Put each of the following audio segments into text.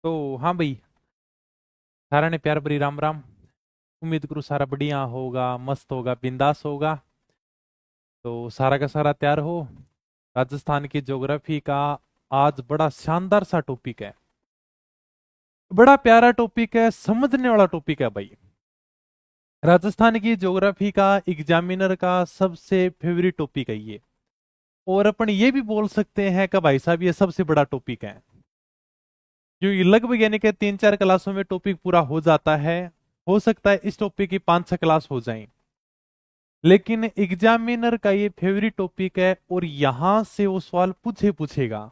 तो हाँ भाई, सारा ने प्यार भरी राम राम। उम्मीद करूँ सारा बढ़िया होगा, मस्त होगा, बिंदास होगा। तो सारा का सारा तैयार हो। राजस्थान की ज्योग्राफी का आज बड़ा शानदार सा टॉपिक है। बड़ा प्यारा टॉपिक है, समझने वाला टॉपिक है भाई। राजस्थान की ज्योग्राफी का एग्जामिनर का सबसे फेवरेट टॉपिक है ये। और अपन ये भी बोल सकते हैं कि भाई साहब ये सबसे बड़ा टॉपिक है, क्योंकि लगभग यानी कि 3-4 क्लासों में टॉपिक पूरा हो जाता है। हो सकता है इस टॉपिक की 5-6 क्लास हो जाएं, लेकिन एग्जामिनर का ये फेवरेट टॉपिक है और यहां से वो सवाल पूछेगा।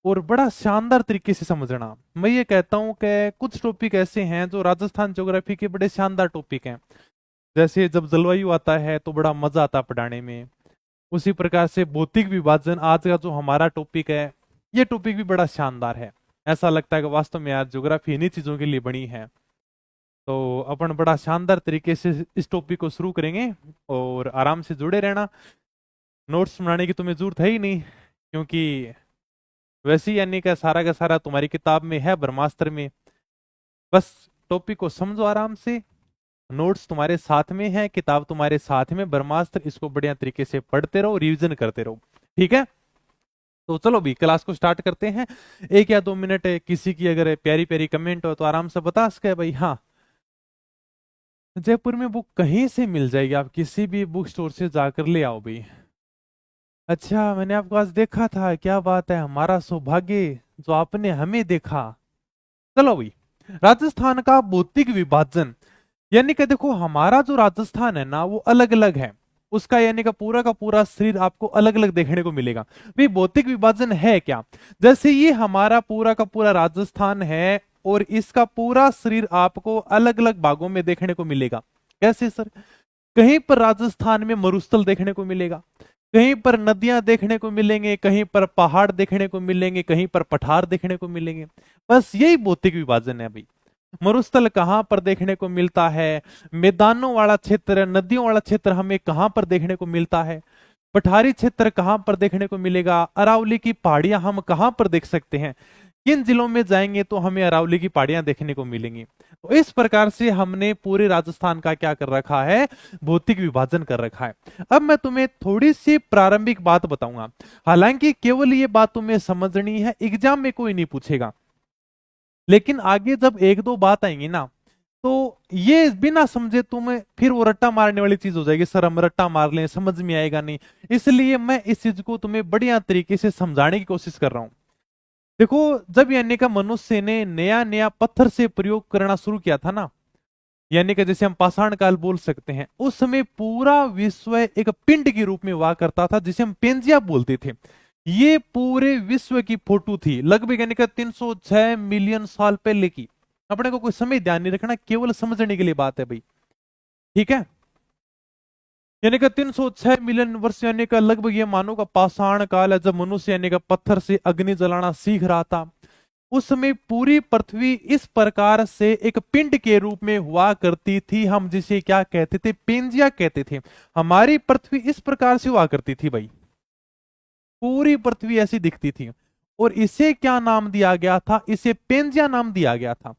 और बड़ा शानदार तरीके से समझना। मैं ये कहता हूं कि कुछ टॉपिक ऐसे हैं जो राजस्थान ज्योग्राफी के बड़े शानदार टॉपिक हैं। जैसे जब जलवायु आता है तो बड़ा मजा आता है पढ़ाने में। उसी प्रकार से भौतिक विभाजन आज का जो हमारा टॉपिक है, ये टॉपिक भी बड़ा शानदार है। ऐसा लगता है कि वास्तव में यार ज्योग्राफी इन्हीं चीजों के लिए बनी है। तो अपन बड़ा शानदार तरीके से इस टॉपिक को शुरू करेंगे। और आराम से जुड़े रहना। नोट्स बनाने की तुम्हें जरूरत है ही नहीं, क्योंकि वैसे ही यानी का सारा तुम्हारी किताब में है, ब्रह्मास्त्र में। बस टॉपिक को समझो आराम से। नोट्स तुम्हारे साथ में है, किताब तुम्हारे साथ में, ब्रह्मास्त्र, इसको बढ़िया तरीके से पढ़ते रहो, रिवीजन करते रहो। ठीक है। तो चलो भी क्लास को स्टार्ट करते हैं। 1 या 2 मिनट किसी की अगर प्यारी प्यारी कमेंट हो तो आराम से बता सके भाई। हाँ, जयपुर में बुक कहीं से मिल जाएगी, आप किसी भी बुक स्टोर से जाकर ले आओ भाई। अच्छा, मैंने आपको आज देखा था, क्या बात है, हमारा सौभाग्य जो आपने हमें देखा। चलो भाई, राजस्थान का भौतिक विभाजन। यानी कि देखो, हमारा जो राजस्थान है ना वो अलग अलग है। उसका यानी का पूरा शरीर आपको अलग अलग देखने को मिलेगा। भाई भौतिक विभाजन है क्या? जैसे ये हमारा पूरा का पूरा राजस्थान है और इसका पूरा शरीर आपको अलग अलग भागों में देखने को मिलेगा। कैसे सर? कहीं पर राजस्थान में मरुस्थल देखने को मिलेगा, कहीं पर नदियां देखने को मिलेंगे, कहीं पर पहाड़ देखने को मिलेंगे, कहीं पर पठार देखने को मिलेंगे। बस यही भौतिक विभाजन है भाई। मरुस्थल कहाँ पर देखने को मिलता है, मैदानों वाला क्षेत्र, नदियों वाला क्षेत्र हमें कहाँ पर देखने को मिलता है, पठारी क्षेत्र कहाँ पर देखने को मिलेगा, अरावली की पहाड़ियां हम कहाँ पर देख सकते हैं, किन जिलों में जाएंगे तो हमें अरावली की पहाड़ियां देखने को मिलेंगी। तो इस प्रकार से हमने पूरे राजस्थान का क्या कर रखा है, भौतिक विभाजन कर रखा है। अब मैं तुम्हें थोड़ी सी प्रारंभिक बात बताऊंगा। हालांकि केवल ये बात तुम्हें समझनी है, एग्जाम में कोई नहीं पूछेगा। लेकिन आगे जब 1-2 बात आएंगी ना, तो ये बिना समझे तुम्हें फिर वो रट्टा मारने वाली चीज हो जाएगी। सर हम रट्टा मार लें, समझ में आएगा नहीं। इसलिए मैं इस चीज को तुम्हें बढ़िया तरीके से समझाने की कोशिश कर रहा हूं। देखो, जब यानी का मनुष्य ने नया नया पत्थर से प्रयोग करना शुरू किया था ना, यानी कि जैसे हम पाषाण काल बोल सकते हैं, उस समय पूरा विश्व एक पिंड के रूप में हुआ करता था, जिसे हम पेंजिया बोलते थे। ये पूरे विश्व की फोटो थी, लगभग यानी कि 306 मिलियन साल पहले की। अपने को कोई समय ध्यान नहीं रखना, केवल समझने के लिए बात है भाई। ठीक है। यानी कि 306 मिलियन वर्ष, यानी कि लगभग ये मानो का पाषाण काल है, जब मनुष्य यानी कि पत्थर से अग्नि जलाना सीख रहा था। उस समय पूरी पृथ्वी इस प्रकार से एक पिंड के रूप में हुआ करती थी, हम जिसे क्या कहते थे, पेंजिया कहते थे। हमारी पृथ्वी इस प्रकार से हुआ करती थी भाई, पूरी पृथ्वी ऐसी दिखती थी। और इसे क्या नाम दिया गया था? इसे पेंजिया नाम दिया गया था।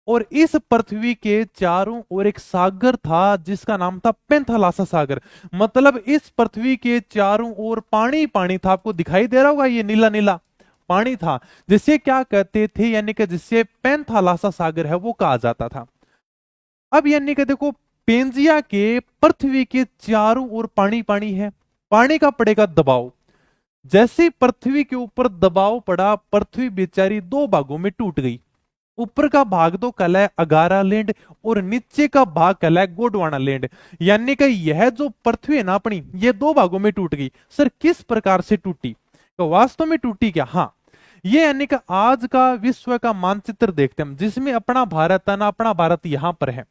और इस पृथ्वी के चारों ओर एक सागर था जिसका नाम था पेंथालासा सागर। मतलब इस पृथ्वी के चारों ओर पानी पानी था। आपको दिखाई दे रहा होगा, ये नीला नीला पानी था, जिसे क्या कहते थे, यानी कि जिसे पेंथालासा सागर है वो कहा जाता था। अब यानी कि देखो, पेंजिया के पृथ्वी के चारों ओर पानी पानी है। पानी का पड़ेगा दबाव। जैसे ही पृथ्वी के ऊपर दबाव पड़ा, पृथ्वी बेचारी दो भागों में टूट गई। ऊपर का भाग तो कहलाए अगारा लैंड और नीचे का भाग कहलाए गोंडवाना लैंड। यानी कि यह जो पृथ्वी है ना अपनी, ये दो भागों में टूट गई। सर किस प्रकार से टूटी? तो वास्तव में टूटी क्या? हाँ, ये यानी कि आज का विश्व का मानचित्र देखते हैं हम, जिसमें अपना भारत है ना, अपना भारत यहां पर है।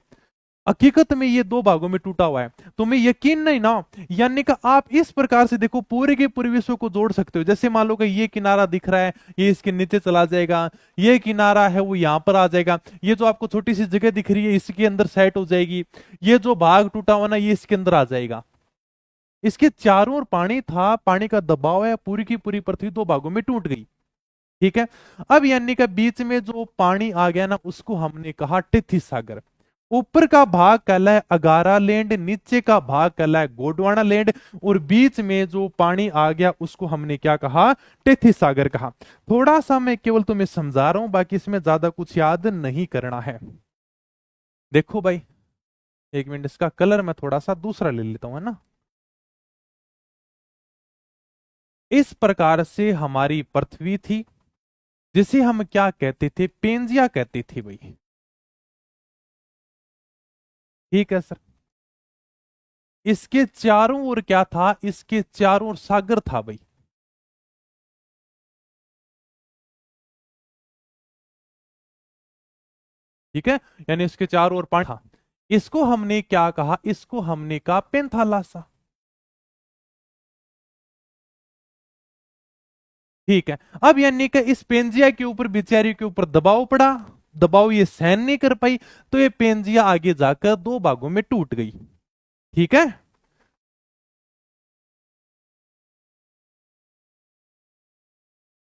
हकीकत में ये दो भागों में टूटा हुआ है। तुम्हें यकीन नहीं ना? यानी कि आप इस प्रकार से देखो, पूरे के पूरे विश्व को जोड़ सकते हो। जैसे मान लो कि ये किनारा दिख रहा है, ये इसके नीचे चला जाएगा। ये किनारा है वो यहां पर आ जाएगा। ये जो आपको छोटी सी जगह दिख रही है, इसके अंदर सेट हो जाएगी। ये जो भाग टूटा हुआ ना, ये इसके अंदर आ जाएगा। इसके चारों ओर पानी था, पानी का दबाव है, पूरी की पूरी पृथ्वी दो भागों में टूट गई। ठीक है। अब यानी कि बीच में जो पानी आ गया ना उसको हमने कहा टेथी सागर। ऊपर का भाग कहलाए अगारा लैंड, नीचे का भाग कहलाए गोंडवाना लैंड, और बीच में जो पानी आ गया उसको हमने क्या कहा, टेथी सागर कहा। थोड़ा सा मैं केवल तुम्हें समझा रहा हूं, बाकी इसमें ज्यादा कुछ याद नहीं करना है। देखो भाई, एक मिनट, इसका कलर मैं थोड़ा सा दूसरा ले लेता हूं, है ना। इस प्रकार से हमारी पृथ्वी थी, जिसे हम क्या कहते थे, पेंजिया कहते थे भाई। ठीक है सर। इसके चारों ओर क्या था, इसके चारों ओर सागर था भाई। ठीक है, यानी इसके चारों ओर पानी था। इसको हमने क्या कहा, इसको हमने कहा पेंथालासा। ठीक है। अब यानी कि इस पेंजिया के ऊपर, बेचारी के ऊपर दबाव पड़ा, दबाव ये सहन नहीं कर पाई, तो ये पेंजिया आगे जाकर दो भागों में टूट गई। ठीक है।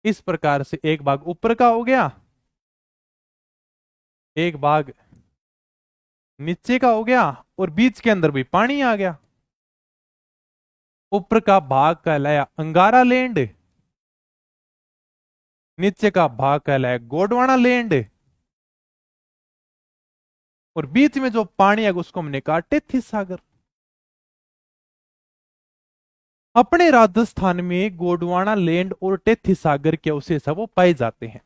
इस प्रकार से एक भाग ऊपर का हो गया, एक भाग नीचे का हो गया, और बीच के अंदर भी पानी आ गया। ऊपर का भाग कहलाया अंगारा लैंड, नीचे का भाग कहलाया गोंडवाना लैंड, और बीच में जो पानी है उसको हमने कहा टेथी सागर। अपने राजस्थान में गोंडवाना लैंड और टेथी सागर के अवशेष है वो पाए जाते हैं।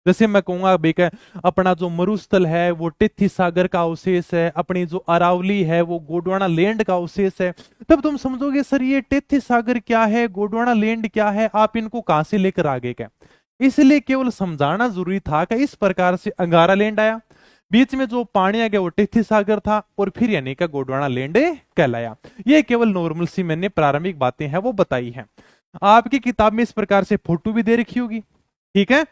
जैसे मैं कहूंगा बेका, अपना जो मरुस्थल है वो टेथी सागर का अवशेष है, अपनी जो अरावली है वो गोंडवाना लैंड का अवशेष है। तब तुम समझोगे सर ये टेथी सागर क्या है, गोंडवाना लैंड क्या है, आप इनको कहां से लेकर आ गए क्या। इसलिए केवल समझाना जरूरी था कि इस प्रकार से अंगारा लैंड आया, बीच में जो पानी आ गया वो टेथी सागर था, और फिर यानी का गोंडवाना लैंड कहलाया। ये केवल नॉर्मल सी मैंने प्रारंभिक बातें हैं वो बताई हैं। आपकी किताब में इस प्रकार से फोटो भी दे रखी होगी। ठीक है।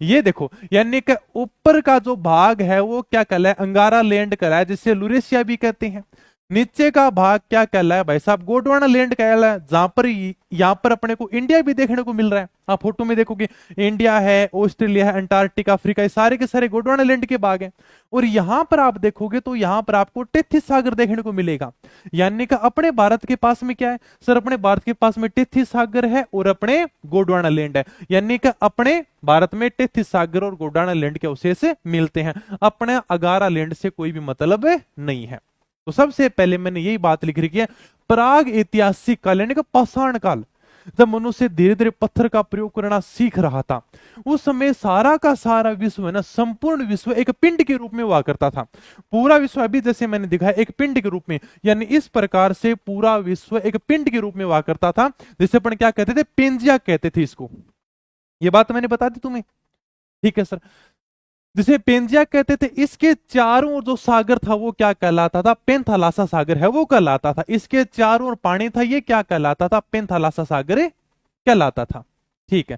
ये देखो, यानी कि ऊपर का जो भाग है वो क्या कहलाए, अंगारा लैंड कहलाए, जिसे लुरेशिया भी कहते हैं। नीचे का भाग क्या कहलाए भाई साहब, गोंडवाना लैंड कहलाए, जहां पर यहां पर अपने को इंडिया भी देखने को मिल रहा है। आप फोटो में देखोगे इंडिया है, ऑस्ट्रेलिया है, अंटार्कटिका, अफ्रीका, ये सारे के सारे गोंडवाना लैंड के भाग हैं। और यहां पर आप देखोगे तो यहां पर आपको टेथी सागर देखने को मिलेगा। यानी कि अपने भारत के पास में क्या है सर, अपने भारत के पास में टेथी सागर है और अपने गोंडवाना लैंड है। यानी कि अपने भारत में टेथी सागर और गोंडवाना लैंड के अवशेष मिलते हैं, अपने अगारा लैंड से कोई भी मतलब नहीं है। तो सबसे पहले मैंने यही बात लिख रखी है, प्राग ऐतिहासिक काल यानी कि पाषाण काल, जब मनुष्य धीरे धीरे पत्थर का प्रयोग करना सीख रहा था, उस समय सारा का सारा विश्व है ना, संपूर्ण विश्व एक पिंड के रूप में हुआ करता था। पूरा विश्व अभी जैसे मैंने दिखाया एक पिंड के रूप में, यानी इस प्रकार से पूरा विश्व एक पिंड के रूप में हुआ करता था, जिसे अपन क्या कहते थे, पेंजिया कहते थे इसको। ये बात मैंने बता दी तुम्हें। ठीक है सर। जिसे पेंजिया कहते थे, इसके चारों ओर जो सागर था वो क्या कहलाता था, पेंथालासा सागर है वो कहलाता था। इसके चारों ओर पानी था, ये क्या कहलाता था, पेंथालासा सागर कहलाता था। ठीक है।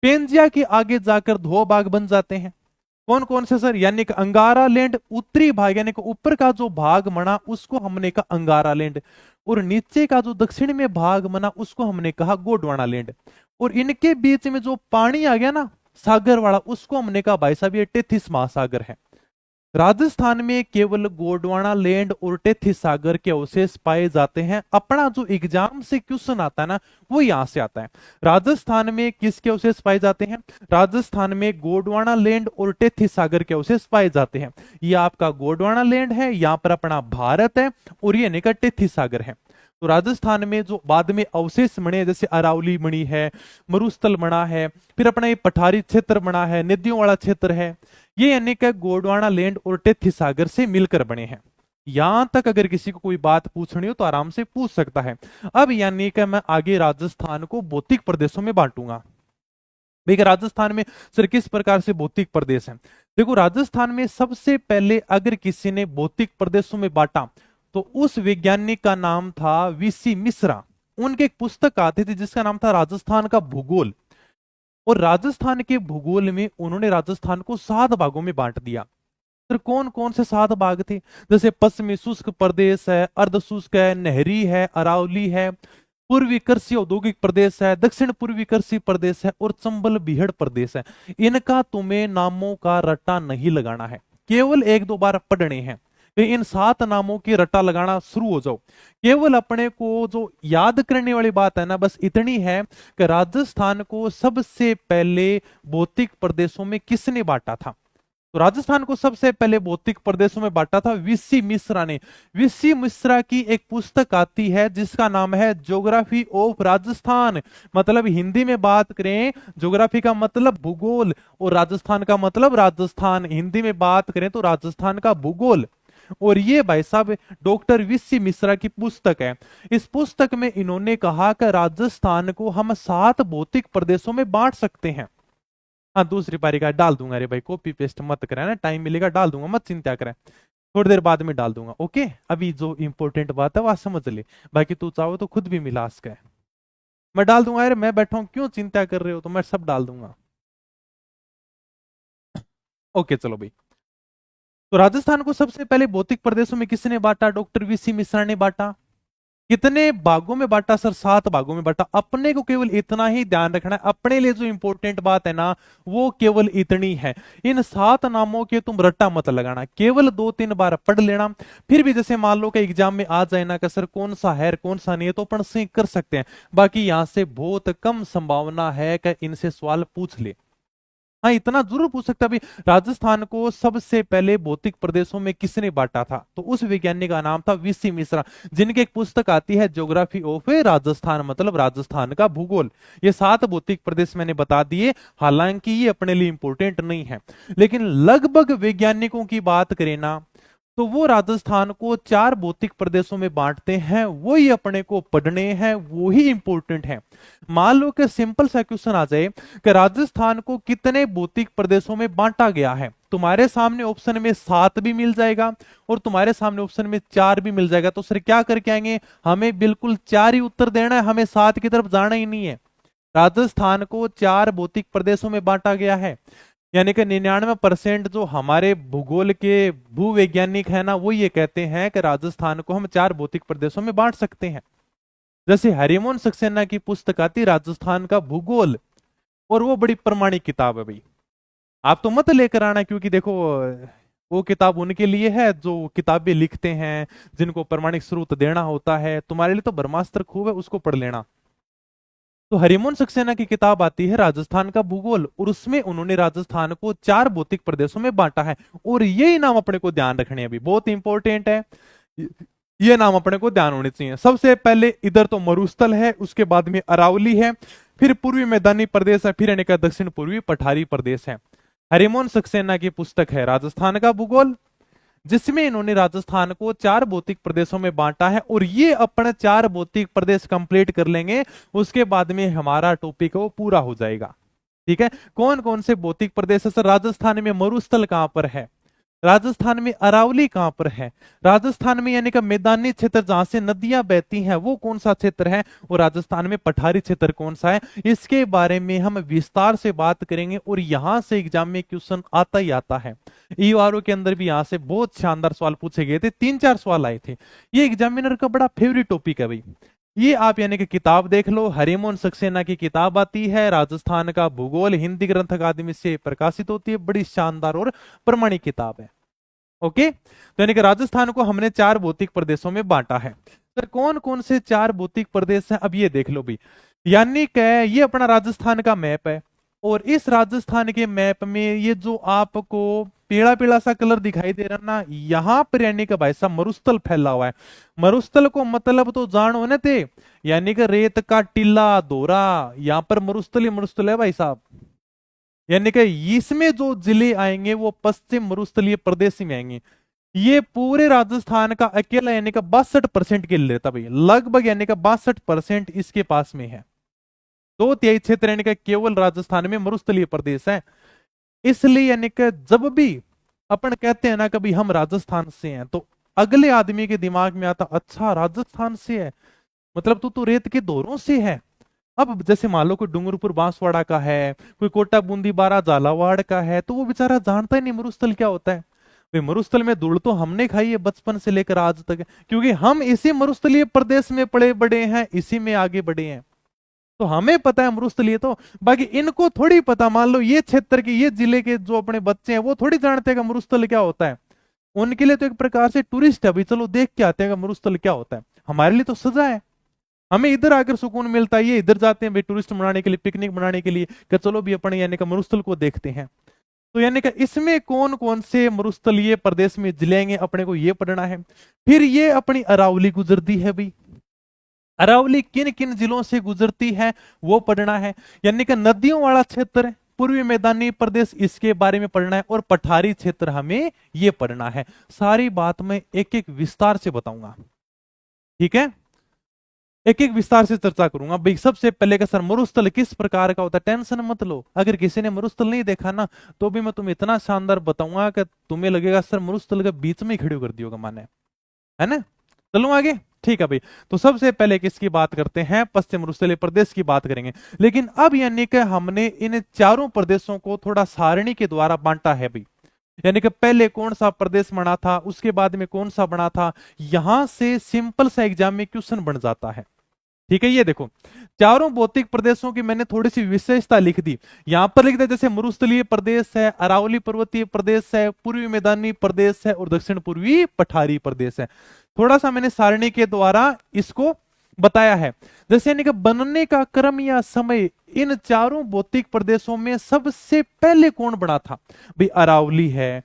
पेंजिया के आगे जाकर दो भाग बन जाते हैं। कौन कौन से सर, यानी कि अंगारा लैंड उत्तरी भाग, यानी कि ऊपर का जो भाग मना उसको हमने कहा अंगारा लैंड, और नीचे का जो दक्षिण में भाग मना उसको हमने कहा गोंडवाना लैंड। और इनके बीच में जो पानी आ गया ना सागर वाला, उसको हमने कहा भाई साहब ये टेथिस महासागर है। राजस्थान में केवल गोंडवाना लैंड और टेथी सागर के अवशेष पाए जाते हैं। अपना जो एग्जाम से क्वेश्चन आता है ना वो यहां से आता है। राजस्थान में किसके अवशेष पाए जाते हैं, राजस्थान में गोंडवाना लैंड और टेथी सागर के अवशेष पाए जाते हैं। ये आपका गोंडवाना लैंड है, यहां पर अपना भारत है, और ये निकट टेथी सागर है। तो राजस्थान में जो बाद में अवशेष बने, जैसे अरावली बनी है, मरुस्थल बना है, फिर अपना ये पठारी क्षेत्र बना है, नदियों वाला क्षेत्र है, ये यानी कि गोंडवाना लैंड और टेथी सागर से मिलकर बने हैं। यहां तक अगर किसी को कोई बात पूछनी हो तो आराम से पूछ सकता है। अब यानी कि मैं आगे राजस्थान को भौतिक प्रदेशों में बांटूंगा। देखिए राजस्थान में सर किस प्रकार से भौतिक प्रदेश है। देखो राजस्थान में सबसे पहले अगर किसी ने भौतिक प्रदेशों में बांटा तो उस वैज्ञानिक का नाम था वीसी मिश्रा। उनके एक पुस्तक आती थी जिसका नाम था राजस्थान का भूगोल, और राजस्थान के भूगोल में उन्होंने राजस्थान को 7 भागों में बांट दिया। फिर कौन कौन से 7 भाग थे, जैसे पश्चिमी शुष्क प्रदेश है, अर्ध शुष्क है, नहरी है, अरावली है, पूर्वी कृषि औद्योगिक प्रदेश है, दक्षिण पूर्वी कृषि प्रदेश है और चंबल बीहड़ प्रदेश है। इनका तुम्हें नामों का रट्टा नहीं लगाना है, केवल एक दो बार पढ़ने हैं। तो इन 7 नामों की रट्टा लगाना शुरू हो जाओ। केवल अपने को जो याद करने वाली बात है ना, बस इतनी है कि राजस्थान को सबसे पहले भौतिक प्रदेशों में किसने बांटा था। तो राजस्थान को सबसे पहले भौतिक प्रदेशों में बांटा था वीसी मिश्रा ने। वीसी मिश्रा की एक पुस्तक आती है जिसका नाम है ज्योग्राफी ऑफ राजस्थान। मतलब हिंदी में बात करें, ज्योग्राफी का मतलब भूगोल और राजस्थान का मतलब राजस्थान, हिंदी में बात करें तो राजस्थान का भूगोल। और ये भाई साहब डॉक्टर वीसी मिश्रा की पुस्तक है। इस पुस्तक में इन्होंने कहा कि राजस्थान को हम 7 भौतिक प्रदेशों में बांट सकते हैं। हाँ, दूसरी पारी का डाल दूंगा। अरे भाई कॉपी पेस्ट मत करें ना, टाइम मिलेगा डाल दूंगा, मत चिंता करें, थोड़ी देर बाद में डाल दूंगा। ओके, अभी जो इंपॉर्टेंट बात है वह समझ ले, बाकी तू चाहो तो खुद भी मिला सके, मैं डाल दूंगा। अरे मैं बैठा हूं, क्यों चिंता कर रहे हो, तो मैं सब डाल दूंगा। ओके चलो भाई, तो राजस्थान को सबसे पहले भौतिक प्रदेशों में किसने बांटा? डॉक्टर वीसी मिश्रा ने बांटा। कितने भागों में बांटा सर? 7 भागों में बांटा। अपने को केवल इतना ही ध्यान रखना है, अपने लिए जो इंपॉर्टेंट बात है ना वो केवल इतनी है। इन 7 नामों के तुम रट्टा मत लगाना, केवल 2-3 बार पढ़ लेना। फिर भी जैसे मान लो कि एग्जाम में आ जाए ना कि सर कौन सा है कौन सा नहीं है, तो अपन से कर सकते हैं। बाकी यहां से बहुत कम संभावना है कि इनसे सवाल पूछ ले। हाँ, इतना जरूर पूछ सकता है। भाई राजस्थान को सबसे पहले भौतिक प्रदेशों में किसने बांटा था? तो उस वैज्ञानिक का नाम था वीसी मिश्रा, जिनकी एक पुस्तक आती है ज्योग्राफी ऑफ राजस्थान, मतलब राजस्थान का भूगोल। ये 7 भौतिक प्रदेश मैंने बता दिए, हालांकि ये अपने लिए इंपॉर्टेंट नहीं है, लेकिन लगभग वैज्ञानिकों की बात करें ना तो वो राजस्थान को 4 भौतिक प्रदेशों में बांटते हैं। वो ही अपने को पढ़ने हैं, वो ही इंपॉर्टेंट है। मान लो कि सिंपल सा क्वेश्चन आ जाए कि राजस्थान को कितने भौतिक प्रदेशों में बांटा गया है, तुम्हारे सामने ऑप्शन में 7 भी मिल जाएगा और तुम्हारे सामने ऑप्शन में 4 भी मिल जाएगा। तो सर क्या करके आएंगे? हमें बिल्कुल 4 ही उत्तर देना है, हमें 7 की तरफ जाना ही नहीं है। राजस्थान को 4 भौतिक प्रदेशों में बांटा गया है, यानी कि 99% जो हमारे भूगोल के भूवैज्ञानिक है ना वो ये कहते हैं कि राजस्थान को हम 4 भौतिक प्रदेशों में बांट सकते हैं। जैसे हरिमोहन सक्सेना की पुस्तक आती राजस्थान का भूगोल, और वो बड़ी प्रमाणिक किताब है भाई। आप तो मत लेकर आना, क्योंकि देखो वो किताब उनके लिए है जो किताबें लिखते हैं, जिनको प्रमाणिक स्रोत देना होता है। तुम्हारे लिए तो ब्रह्मास्त्र खूब है, उसको पढ़ लेना। तो हरिमोहन सक्सेना की किताब आती है राजस्थान का भूगोल, और उसमें उन्होंने राजस्थान को 4 भौतिक प्रदेशों में बांटा है। और यही नाम अपने को ध्यान रखने अभी बहुत इंपॉर्टेंट है, ये नाम अपने को ध्यान होने चाहिए। सबसे पहले इधर तो मरुस्थल है, उसके बाद में अरावली है, फिर पूर्वी मैदानी प्रदेश है, फिर यानी कि दक्षिण पूर्वी पठारी प्रदेश है। हरिमोहन सक्सेना की पुस्तक है राजस्थान का भूगोल, जिसमें इन्होंने राजस्थान को 4 भौतिक प्रदेशों में बांटा है। और ये अपने 4 भौतिक प्रदेश कंप्लीट कर लेंगे, उसके बाद में हमारा टॉपिक वो पूरा हो जाएगा। ठीक है, कौन कौन से भौतिक प्रदेश है सर? राजस्थान में मरुस्थल कहां पर है? राजस्थान में अरावली कहां पर है? राजस्थान में यानी कि मैदानी क्षेत्र जहां से नदियां बहती हैं वो कौन सा क्षेत्र है? और राजस्थान में पठारी क्षेत्र कौन सा है? इसके बारे में हम विस्तार से बात करेंगे, और यहां से एग्जाम में क्वेश्चन आता ही आता है। ईआरओ के अंदर भी यहां से बहुत शानदार सवाल पूछे गए थे, 3-4 सवाल आए थे। ये एग्जामिनर का बड़ा फेवरेट टॉपिक है भाई। ये आप यानी कि किताब देख लो, हरिमोहन सक्सेना की किताब आती है राजस्थान का भूगोल, हिंदी ग्रंथ अकादमी से प्रकाशित होती है, बड़ी शानदार और प्रमाणिक किताब है। ओके, तो यानी कि राजस्थान को हमने 4 भौतिक प्रदेशों में बांटा है। सर कौन कौन से 4 भौतिक प्रदेश हैं? अब ये देख लो भाई, यानी कि ये अपना राजस्थान का मैप है, और इस राजस्थान के मैप में ये जो आपको पीला पीला सा कलर दिखाई दे रहा ना, यहां पर यानी कि भाई साहब मरुस्थल फैला हुआ है। मरुस्थल को मतलब तो जानो ना थे, यानी कि रेत का टीला दोरा, यहां पर मरुस्थल ही मरुस्थल है भाई साहब। यानी कि इसमें जो जिले आएंगे वो पश्चिम मरुस्थलीय प्रदेश में आएंगे। ये पूरे राजस्थान का अकेला यानी कि 62% के लिए लेता भाई, लगभग यानी कि 62% इसके पास में है। 2/3 क्षेत्र यानी कि केवल राजस्थान में मरुस्थलीय प्रदेश है। इसलिए यानी कि जब भी अपन कहते हैं ना कभी हम राजस्थान से हैं, तो अगले आदमी के दिमाग में आता अच्छा राजस्थान से है, मतलब तू तो रेत के दौरों से है। अब जैसे मान लो कोई डूंगरपुर बांसवाड़ा का है, कोई कोटा बूंदी बारा झालावाड़ का है, तो वो बेचारा जानता ही नहीं मरुस्थल क्या होता है। भाई मरुस्थल में धूल तो हमने खाई है बचपन से लेकर आज तक, क्योंकि हम इसी मरुस्थलीय प्रदेश में पड़े बड़े हैं, इसी में आगे बढ़े हैं, तो हमें पता है मरुस्थलीय तो। बाकी इनको थोड़ी पता, मान लो ये क्षेत्र के, ये जिले के जो अपने बच्चे हैं वो थोड़ी जानते हैं कि मरुस्थल क्या होता है। उनके लिए तो एक प्रकार से टूरिस्ट है, भाई चलो देख के आते हैं कि मरुस्थल क्या होता है। हमारे लिए तो सजा है, हमें इधर आकर सुकून मिलता है, ये इधर जाते हैं भाई टूरिस्ट मनाने के लिए, पिकनिक मनाने के लिए, कि चलो भी अपने यानी कि मरुस्थल को देखते हैं। तो यानी कि इसमें कौन कौन से मरुस्थलीय प्रदेश में जिलेंगे अपने को ये पढ़ना है। फिर ये अपनी अरावली गुजरती है भाई, अरावली किन किन जिलों से गुजरती है वो पढ़ना है। यानी कि नदियों वाला क्षेत्र है, पूर्वी मैदानी प्रदेश, इसके बारे में पढ़ना है, और पठारी क्षेत्र हमें ये पढ़ना है। सारी बात मैं एक एक विस्तार से बताऊंगा, ठीक है, एक एक विस्तार से चर्चा करूंगा। भाई सबसे पहले का सर मरुस्थल किस प्रकार का होता है, टेंशन मत लो, अगर किसी ने मरुस्थल नहीं देखा ना तो भी मैं तुम्हें इतना शानदार बताऊंगा कि तुम्हें लगेगा सर मरुस्थल के बीच में ही खड़ी कर दियोगा माने, है ना। चलो आगे, ठीक है भाई। तो सबसे पहले किसकी बात करते हैं, पश्चिम मरुस्थलीय प्रदेश की बात करेंगे। लेकिन अब यानी कि हमने इन चारों प्रदेशों को थोड़ा सारणी के द्वारा बांटा है भाई, यानी कि पहले कौन सा प्रदेश बना था, उसके बाद में कौन सा बना था, यहां से सिंपल सा एग्जाम में क्वेश्चन बन जाता है, ठीक है। ये देखो चारों भौतिक प्रदेशों की मैंने थोड़ी सी विशेषता लिख दी, यहां पर लिख दिया जैसे मरुस्थलीय प्रदेश है, अरावली पर्वतीय प्रदेश है, पूर्वी मैदानी प्रदेश है, और दक्षिण पूर्वी पठारी प्रदेश है। थोड़ा सा मैंने सारणी के द्वारा इसको बताया है। जैसे यानी कि बनने का क्रम या समय, इन चारों भौतिक प्रदेशों में सबसे पहले कौन बना था, भाई अरावली है,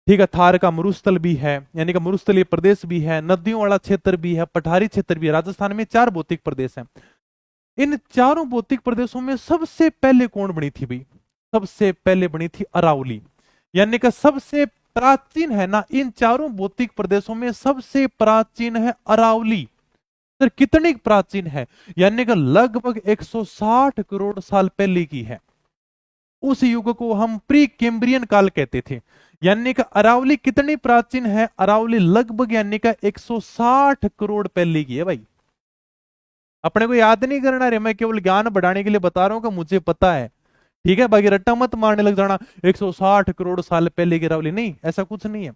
ठीक है, थार का मरुस्थल भी है, यानी कि मरुस्थलीय प्रदेश भी है, नदियों वाला क्षेत्र भी है, पठारी क्षेत्र भी है। राजस्थान में 4 भौतिक प्रदेश हैं। इन चारों भौतिक प्रदेशों में सबसे पहले कौन बनी थी भाई, सबसे पहले बनी थी अरावली, यानी कि सबसे प्राचीन है ना, इन चारों भौतिक प्रदेशों में सबसे प्राचीन है अरावली। सर कितनी प्राचीन है, यानी कि लगभग 160 करोड़ साल पहले की है। उस युग को हम प्री कैम्ब्रियन काल कहते थे। यानी कि अरावली कितनी प्राचीन है, अरावली लगभग यानी कि 160 करोड़ पहले की है भाई। अपने को याद नहीं करना रे, मैं केवल ज्ञान बढ़ाने के लिए बता रहा हूं कि मुझे पता है, ठीक है। बाकी रट्टा मत मारने लग जाना 160 करोड़ साल पहले की अरावली, नहीं ऐसा कुछ नहीं है।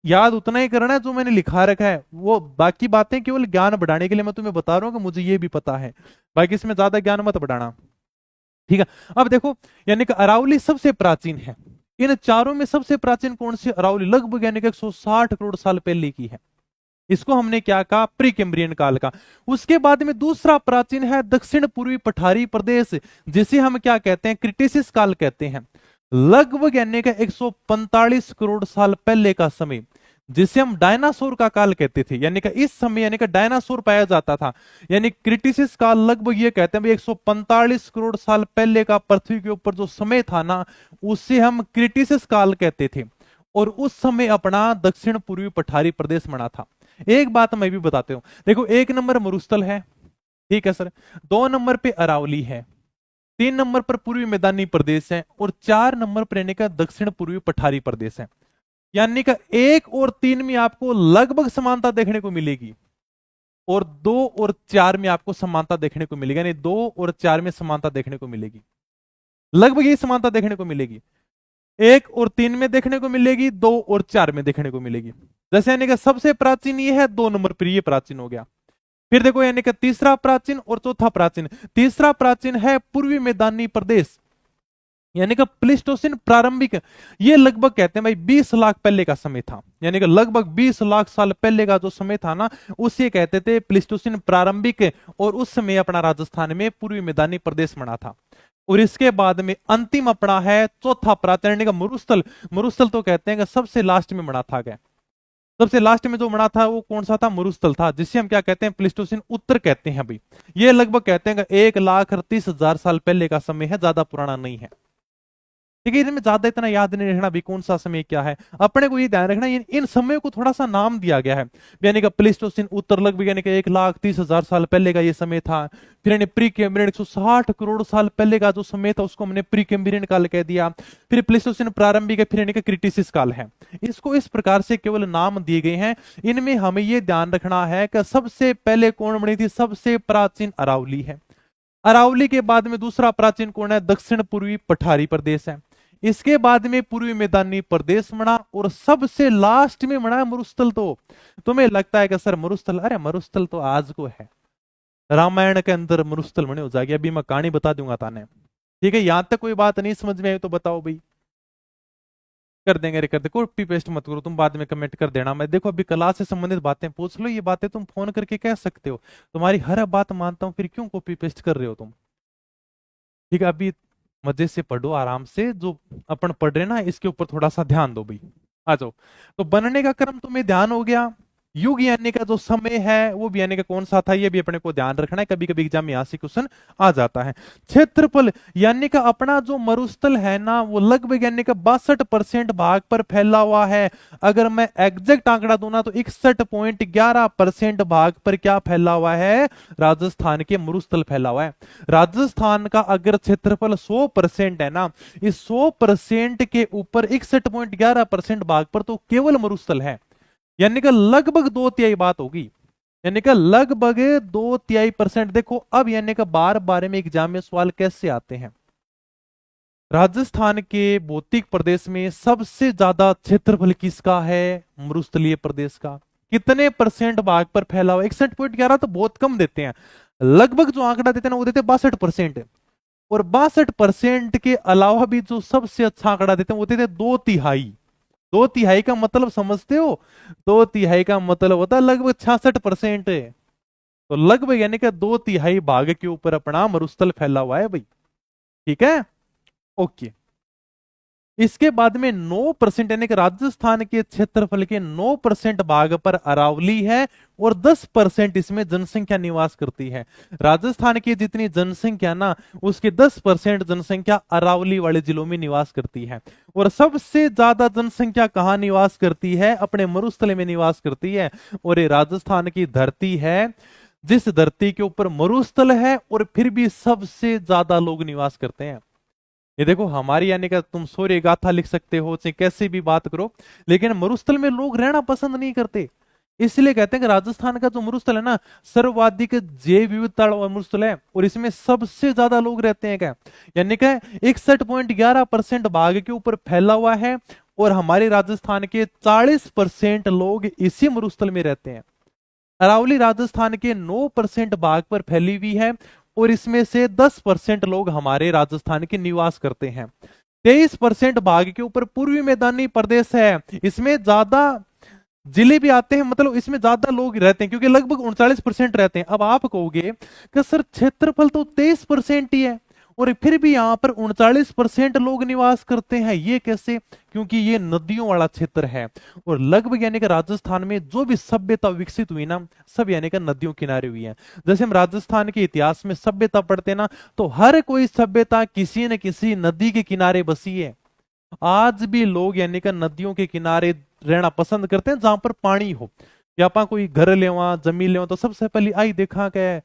याद उतना ही करना है जो मैंने लिखा रखा है, वो बाकी बातें केवल ज्ञान बढ़ाने के लिए मैं तुम्हें बता रहा हूं कि मुझे ये भी पता है, बाकी इसमें ज्यादा ज्ञान मत बढ़ाना, ठीक है। अब देखो यानी कि अरावली सबसे प्राचीन है, इन चारों में सबसे प्राचीन कौन सी, अरावली, लगभग यानी कि 160 करोड़ साल पहले की है। इसको हमने क्या कहा, प्री कैम्ब्रियन काल का। उसके बाद में दूसरा प्राचीन है दक्षिण पूर्वी पठारी प्रदेश, जिसे हम क्या कहते हैं, क्रिटेशियस काल कहते हैं। लगभग यानी कि 145 करोड़ साल पहले का समय, जिसे हम डायनासोर का काल कहते थे, यानी कि इस समय यानी कि डायनासोर पाया जाता था। यानी क्रिटिसिस काल लगभग ये कहते हैं भाई 145 करोड़ साल पहले का पृथ्वी के ऊपर जो समय था ना, उसे हम क्रिटिसिस काल कहते थे। और उस समय अपना दक्षिण पूर्वी पठारी प्रदेश बना था। एक बात मैं भी बताते हूं, देखो 1 नंबर मरुस्थल है, ठीक है सर, 2 नंबर पे अरावली है, 3 नंबर पर पूर्वी मैदानी प्रदेश है, और 4 नंबर पर यानी कि दक्षिण पूर्वी पठारी प्रदेश है। यानी कि 1 और 3 में आपको लगभग समानता देखने को मिलेगी, और 2 और 4 में आपको समानता देखने को मिलेगी, यानी 2 और 4 में समानता देखने को मिलेगी, लगभग ये समानता देखने को मिलेगी। 1 और 3 में देखने को मिलेगी, 2 और 4 में देखने को मिलेगी। जैसे यानी कि सबसे प्राचीन ये है, 2 नंबर पर ये प्राचीन हो गया। फिर देखो यानी कि तीसरा प्राचीन और चौथा प्राचीन, तीसरा प्राचीन है पूर्वी मैदानी प्रदेश, यानी कि प्लेस्टोसिन प्रारंभिक, ये लगभग कहते हैं भाई 20 लाख पहले का समय था, यानी कि लगभग 20 लाख साल पहले का जो समय था ना, उसे कहते थे प्लेस्टोसिन प्रारंभिक। और उस समय अपना राजस्थान में पूर्वी मैदानी प्रदेश बना था। और इसके बाद में अंतिम अपना है चौथा प्राचीन, यानी कि मरुस्थल। मरुस्थल तो कहते हैं कि सबसे लास्ट में बना था गया, सबसे लास्ट में जो बना था वो कौन सा था, मरुस्थल था, जिसे हम क्या कहते हैं, प्लेस्टोसिन उत्तर कहते हैं भाई। ये लगभग कहते हैं कि 1,30,000 साल पहले का समय है, ज्यादा पुराना नहीं है, ठीक है। इनमें ज्यादा इतना याद नहीं रखना भी कौन सा समय क्या है, अपने को ये ध्यान रखना इन समय को थोड़ा सा नाम दिया गया है, यानी कि प्लेस्टोसिन उत्तर लगभग यानी कि 1,30,000 साल पहले का ये समय था। फिर यानी प्री कैम्ब्रियन 160 करोड़ साल पहले का जो समय था उसको हमने प्री कैम्ब्रियन काल कह दिया। फिर प्लेस्टोसिन प्रारंभिक है, फिर यानी कि क्रिटिसिस काल है। इसको इस प्रकार से केवल नाम दिए गए हैं। इनमें हमें ये ध्यान रखना है कि सबसे पहले कौन बनी थी, सबसे प्राचीन अरावली है। अरावली के बाद में दूसरा प्राचीन कौन है, दक्षिण पूर्वी पठारी प्रदेश है। इसके बाद में पूर्वी मैदानी प्रदेश बना और सबसे लास्ट में बना है मरुस्थल। तो तुम्हें लगता है कि सर मरुस्थल, अरे मरुस्थल तो आज को है, रामायण के अंदर मरुस्थल बने हो जाएगी। अभी मैं कहानी बता दूंगा ताने, ठीक है। यहां तक कोई बात नहीं समझ में आई तो बताओ भाई। कर देंगे, अरे कर दे, कॉपी पेस्ट मत करो तुम, बाद में कमेंट कर देना। मैं देखो अभी क्लास से संबंधित बातें पूछ लो, ये बातें तुम फोन करके कह सकते हो, तुम्हारी हर बात मानता हूं, फिर क्यों कॉपी पेस्ट कर रहे हो तुम। ठीक है, अभी मजे से पढ़ो आराम से, जो अपन पढ़ रहे ना इसके ऊपर थोड़ा सा ध्यान दो भाई। आ जाओ। तो बनने का क्रम तुम्हें ध्यान हो गया। युग यानी का जो समय है वो भी यानी का कौन सा था, ये भी अपने को ध्यान रखना है, कभी कभी एग्जाम में यहां से क्वेश्चन आ जाता है। क्षेत्रफल यानी का अपना जो मरुस्थल है ना, वो लगभग यानी का 62% भाग पर फैला हुआ है। अगर मैं एग्जैक्ट आंकड़ा दूं ना तो 61.11% भाग पर क्या फैला हुआ है, राजस्थान के मरुस्थल फैला हुआ है। राजस्थान का अगर क्षेत्रफल 100% है ना, इस 100% के ऊपर 61.11% भाग पर तो केवल मरुस्थल है, यानी कि लगभग 2/3 बात होगी, यानी कि लगभग 2/3%। देखो अब यानी कि बार बार में एग्जाम में सवाल कैसे आते हैं। राजस्थान के भौतिक प्रदेश में सबसे ज्यादा क्षेत्रफल किसका है, मरुस्थलीय प्रदेश का। कितने परसेंट भाग पर फैला हुआ, 61.11 तो बहुत कम देते हैं, लगभग जो आंकड़ा देते हैं ना वो देते हैं 62%। और 62% के अलावा भी जो सबसे अच्छा आंकड़ा देते हैं वो देते हैं 2/3। 2/3 का मतलब समझते हो, 2/3 का मतलब होता है लगभग 66%। तो लगभग यानी कि 2/3 भाग के ऊपर अपना मरुस्थल फैला हुआ है भाई, ठीक है। ओके, इसके बाद में 9% यानी कि राजस्थान के क्षेत्रफल के 9% भाग पर अरावली है और 10% इसमें जनसंख्या निवास करती है। राजस्थान की जितनी जनसंख्या ना, उसके 10% जनसंख्या अरावली वाले जिलों में निवास करती है। और सबसे ज्यादा जनसंख्या कहां निवास करती है, अपने मरुस्थल में निवास करती है। और ये राजस्थान की धरती है जिस धरती के ऊपर मरुस्थल है और फिर भी सबसे ज्यादा लोग निवास करते हैं। ये देखो हमारी यानी कि तुम सूर्य गाथा लिख सकते हो, चाहे कैसे भी बात करो, लेकिन मरुस्थल में लोग रहना पसंद नहीं करते। इसलिए कहते हैं कि राजस्थान का जो मरुस्थल है ना, सर्वाधिक जैव विविधता वाला मरुस्थल है और इसमें सबसे ज्यादा लोग रहते हैं। क्या यानी कि 61.11% भाग के ऊपर फैला हुआ है और हमारे राजस्थान के 40% लोग इसी मरुस्थल में रहते हैं। अरावली राजस्थान के 9% भाग पर फैली हुई है और इसमें से 10% लोग हमारे राजस्थान के निवास करते हैं। 23% भाग के ऊपर पूर्वी मैदानी प्रदेश है, इसमें ज्यादा जिले भी आते हैं, मतलब इसमें ज्यादा लोग रहते हैं क्योंकि लगभग 39% रहते हैं। अब आप कहोगे कि सर क्षेत्रफल तो 23% ही है और फिर भी यहां पर 39% लोग निवास करते हैं, ये कैसे? क्योंकि ये नदियों वाला क्षेत्र है और लगभग यानी कि राजस्थान में जो भी सभ्यता विकसित हुई ना, सब यानी कि नदियों किनारे हुई है। जैसे हम राजस्थान के इतिहास में सभ्यता पढ़ते ना, तो हर कोई सभ्यता किसी न किसी नदी के किनारे बसी है। आज भी लोग यानी कि नदियों के किनारे रहना पसंद करते हैं जहां पर पानी हो। या आपा कोई घर लेवा जमीन लेवा तो सबसे पहले आई देखा के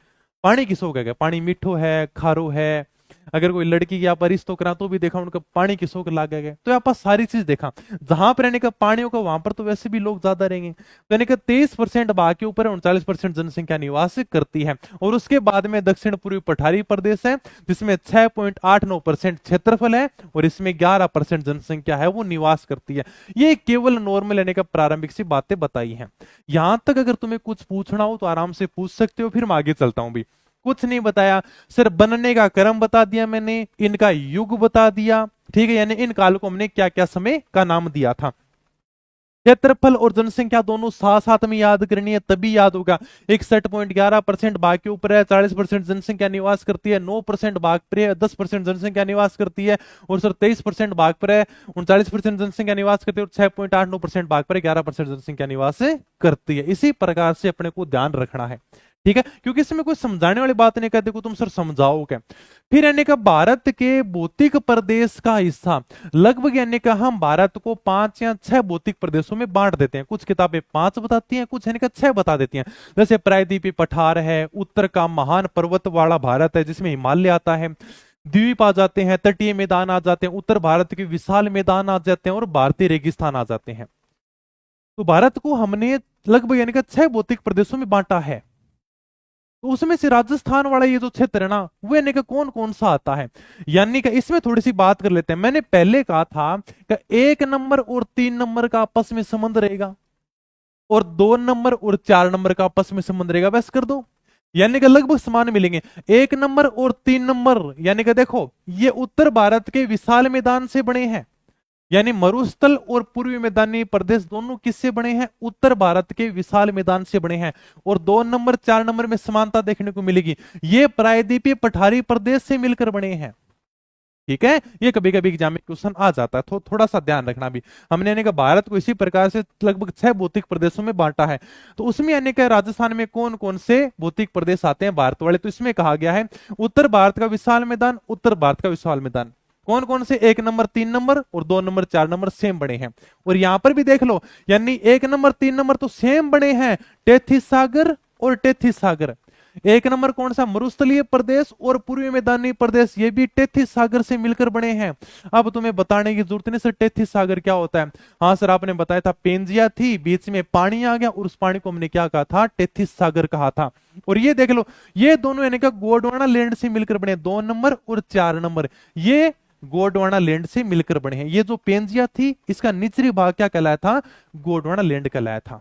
पानी किसो कह, पानी मीठो है खारो है। अगर कोई लड़की की आप रिश्तो करा तो भी देखा उनका पानी किसो के लागे गए, तो आप सारी चीज देखा जहां पर रहने का पानी होगा वहां पर तो वैसे भी लोग ज्यादा रहेंगे। तो यानी कि 23% भाग के ऊपर 39% जनसंख्या निवास करती है। और उसके बाद में दक्षिण पूर्वी पठारी प्रदेश है जिसमें 6.89% क्षेत्रफल है और इसमें 11% जनसंख्या है वो निवास करती है। ये केवल नॉर्मल यानी का प्रारंभिक सी बातें बताई हैं। यहां तक अगर तुम्हें कुछ पूछना हो तो आराम से पूछ सकते हो, फिर मैं आगे चलता हूं भी। कुछ नहीं बताया, सिर्फ बनने का क्रम बता दिया मैंने, इनका युग बता दिया, ठीक है, यानी इन काल को हमने क्या क्या समय का नाम दिया था। क्षेत्रफल और जनसंख्या दोनों साथ साथ में याद करनी है तभी याद होगा। 61.11% भाग के ऊपर है, 40% जनसंख्या निवास करती है, 9% भाग पर है, 10% जनसंख्या निवास करती है और सर 23% भाग पर है, 39% जनसंख्या निवास करती है और 6.89% भाग पर 11% जनसंख्या निवास करती है। इसी प्रकार से अपने को ध्यान रखना है, ठीक है, क्योंकि इसमें कोई समझाने वाली बात नहीं, कहते को तुम सर समझाओ क्या। फिर यानी का भारत के भौतिक प्रदेश का हिस्सा लगभग यानी का हम भारत को 5 या 6 भौतिक प्रदेशों में बांट देते हैं। कुछ किताबें 5 बताती हैं, कुछ यानी का 6 बता देती हैं। जैसे प्रायद्वीपीय पठार है, उत्तर का महान पर्वत वाला भारत है जिसमें हिमालय आता है, द्वीप आ जाते हैं, तटीय मैदान आ जाते हैं, उत्तर भारत के विशाल मैदान आ जाते हैं और भारतीय रेगिस्तान आ जाते हैं। तो भारत को हमने लगभग यानी का 6 भौतिक प्रदेशों में बांटा है। तो उसमें से राजस्थान वाला ये जो क्षेत्र है ना, वो यानी कि कौन कौन सा आता है। यानी कि इसमें थोड़ी सी बात कर लेते हैं। मैंने पहले कहा था कि 1 नंबर और 3 नंबर का आपस में संबंध रहेगा, और 2 नंबर और 4 नंबर का आपस में संबंध रहेगा, बस कर दो। यानी कि लगभग समान मिलेंगे। 1 नंबर और 3 नंबर, यानी कि देखो ये उत्तर भारत के विशाल मैदान से बने हैं। यानी मरुस्थल और पूर्वी मैदानी प्रदेश दोनों किससे बने हैं, उत्तर भारत के विशाल मैदान से बने हैं। और 2 नंबर 4 नंबर में समानता देखने को मिलेगी, ये प्रायद्वीपीय पठारी प्रदेश से मिलकर बने हैं। ठीक है, ये कभी कभी एग्जाम में क्वेश्चन आ जाता है, तो थोड़ा सा ध्यान रखना भी। हमने यानी कि भारत को इसी प्रकार से लगभग 6 भौतिक प्रदेशों में बांटा है। तो उसमें यानी कि राजस्थान में कौन कौन से भौतिक प्रदेश आते हैं भारत वाले, तो इसमें कहा गया है उत्तर भारत का विशाल मैदान, उत्तर भारत का विशाल मैदान। कौन कौन से, 1 नंबर 3 नंबर और 2 नंबर 4 नंबर सेम बने हैं। और यहां पर भी देख लो, यानी 1 नंबर 3 नंबर तो सेम बने हैं, टेथी सागर और टेथी सागर। 1 नंबर कौन सा, मरुस्थलीय प्रदेश और पूर्वी मैदानी प्रदेश, ये भी टेथी सागर से मिलकर बने हैं। अब तुम्हें बताने की जरूरत नहीं सर टेथी सागर क्या होता है। हाँ सर, आपने बताया था पेंजिया थी, बीच में पानी आ गया और उस पानी को हमने क्या कहा था, टेथी सागर कहा था। और ये देख लो, ये दोनों यानी कि गोंडवाना लैंड से मिलकर बने, 2 नंबर और 4 नंबर, ये गोंडवाना लैंड से मिलकर बने हैं। ये जो पेंजिया थी, इसका निचली भाग क्या कहलाया था, गोंडवाना लैंड कहलाया था।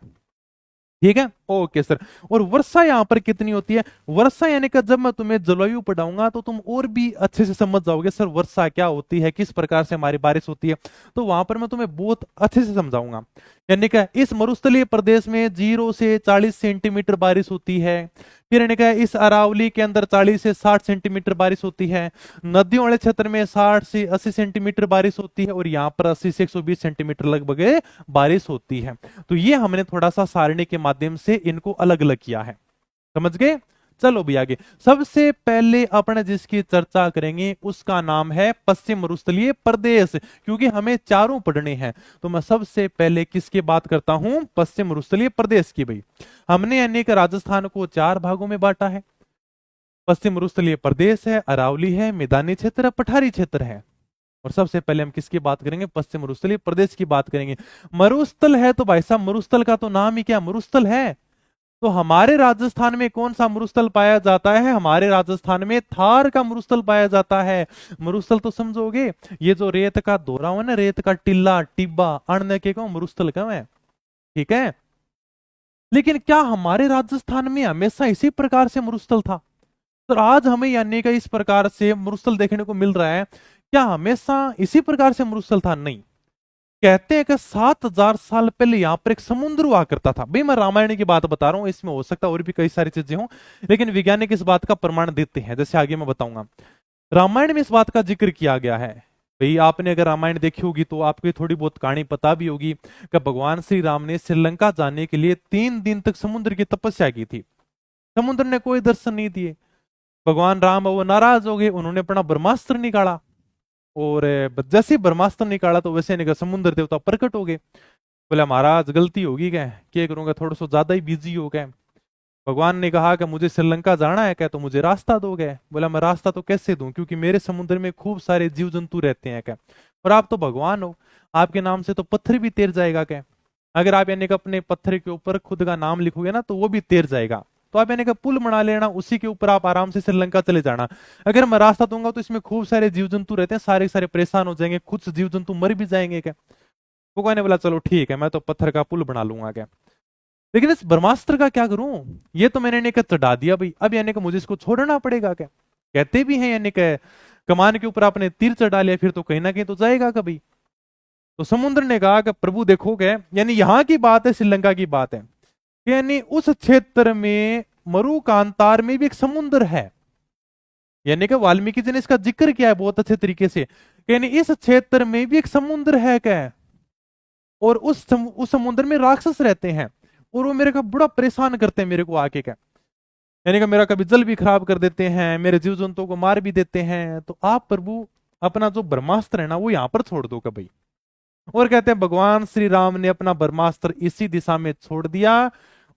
ठीक है, ओके सर। और वर्षा यहां पर कितनी होती है, वर्षा यानी कि जब मैं तुम्हें जलवायु पढ़ाऊंगा तो तुम और भी अच्छे से समझ जाओगे सर वर्षा क्या होती है, किस प्रकार से हमारी बारिश होती है। तो वहां पर मैं तुम्हें बहुत अच्छे से समझाऊंगा। यानी कि इस मरुस्थलीय प्रदेश में 0 से 40 सेंटीमीटर बारिश होती है। फिर यानी कि इस अरावली के अंदर 40 से 60 सेंटीमीटर बारिश होती है। नदियों वाले क्षेत्र में 60 से 80 सेंटीमीटर बारिश होती है, और यहाँ पर 80 से 120 सेंटीमीटर लगभग बारिश होती है। तो ये हमने थोड़ा सा सारणी के माध्यम से इनको अलग अलग किया है, समझ गए। चलो भी आगे, सबसे पहले अपने जिसकी चर्चा करेंगे उसका नाम है पश्चिम मरुस्थलीय प्रदेश, क्योंकि हमें चारों पढ़ने हैं। तो मैं सबसे पहले किसकी बात करता हूं, पश्चिम मरुस्थलीय प्रदेश की। भाई हमने यानी कि राजस्थान को 4 भागों में बांटा है। पश्चिम मरुस्थलीय प्रदेश है, अरावली है, मैदानी क्षेत्र है, पठारी क्षेत्र है। और सबसे पहले हम किसकी बात करेंगे, पश्चिम मरुस्थलीय प्रदेश की बात करेंगे। मरुस्थल है तो भाई साहब, मरुस्थल का तो नाम ही क्या, मरुस्थल है। तो हमारे राजस्थान में कौन सा मरुस्थल पाया जाता है, हमारे राजस्थान में थार का मरुस्थल पाया जाता है। मरुस्थल तो समझोगे, ये जो रेत का दोरा हो ना, रेत का टिल्ला टिब्बा अन्न के को मरुस्थल कम है। ठीक है, लेकिन क्या हमारे राजस्थान में हमेशा इसी प्रकार से मरुस्थल था। तो आज हमें यानी कि इस प्रकार से मरुस्थल देखने को मिल रहा है, क्या हमेशा इसी प्रकार से मरुस्थल था, नहीं। कहते हैं कि 7,000 साल पहले यहां पर एक समुद्र हुआ करता था। भाई मैं रामायण की बात बता रहा हूं, इसमें हो सकता है और भी कई सारी चीजें हों, लेकिन वैज्ञानिक इस बात का प्रमाण देते हैं, जैसे आगे मैं बताऊंगा। रामायण में इस बात का जिक्र किया गया है। भाई आपने अगर रामायण देखी होगी तो आपको ये थोड़ी बहुत कहानी पता भी होगी कि भगवान श्री राम ने श्रीलंका जाने के लिए 3 दिन तक समुद्र की तपस्या की थी। समुद्र ने कोई दर्शन नहीं दिए। भगवान राम वो नाराज हो गए, उन्होंने अपना ब्रह्मास्त्र निकाला, और जैसे ही ब्रह्मास्त्र निकाला तो वैसे निकल समुद्र देवता प्रकट हो गए। बोले महाराज गलती होगी क्या करूंगा, थोड़ा सा ज्यादा ही बिजी हो गए। भगवान ने कहा कि मुझे श्रीलंका जाना है क्या, तो मुझे रास्ता दोगे। बोला मैं रास्ता तो कैसे दूं, क्योंकि मेरे समुद्र में खूब सारे जीव जंतु रहते हैं क्या, और आप तो भगवान हो, आपके नाम से तो पत्थर भी तैर जाएगा क्या। अगर आप यानी कि अपने पत्थर के ऊपर खुद का नाम लिखोगे ना तो वो भी तैर जाएगा। तो आप यानी कि पुल बना लेना, उसी के ऊपर आप आराम से श्रीलंका चले जाना। अगर मैं रास्ता दूंगा तो इसमें खूब सारे जीव जंतु रहते हैं, सारे सारे परेशान हो जाएंगे, कुछ जीव जंतु मर भी जाएंगे क्या। भगवान ने बोला चलो ठीक है, मैं तो पत्थर का पुल बना लूंगा क्या। लेकिन इस ब्रह्मास्त्र का क्या करूं, ये तो मैंने यानी कि चढ़ा दिया भाई, अब यानी कि मुझे इसको छोड़ना पड़ेगा क्या। कहते भी हैं यानी कि कमान के ऊपर आपने तीर चढ़ा लिया, फिर तो कहीं ना कहीं तो जाएगा कभी। तो समुद्र ने कहा कि प्रभु देखोगे, यानी यहां की बात है, श्रीलंका की बात है, कि यानी उस क्षेत्र में मरु कांतार में भी एक समुद्र है। यानी कि वाल्मीकि जी ने इसका जिक्र किया है बहुत अच्छे तरीके से, कि यानी इस क्षेत्र में भी एक समुद्र है क्या, और उस समुद्र में राक्षस रहते हैं, और वो मेरे को बड़ा परेशान करते हैं मेरे को आके क्या। यानी कि मेरा कभी जल भी खराब कर देते हैं, मेरे जीव जंतुओं को मार भी देते हैं। तो आप प्रभु अपना जो ब्रह्मास्त्र है ना वो यहां पर छोड़ दो कभी। और कहते हैं भगवान श्री राम ने अपना ब्रह्मास्त्र इसी दिशा में छोड़ दिया,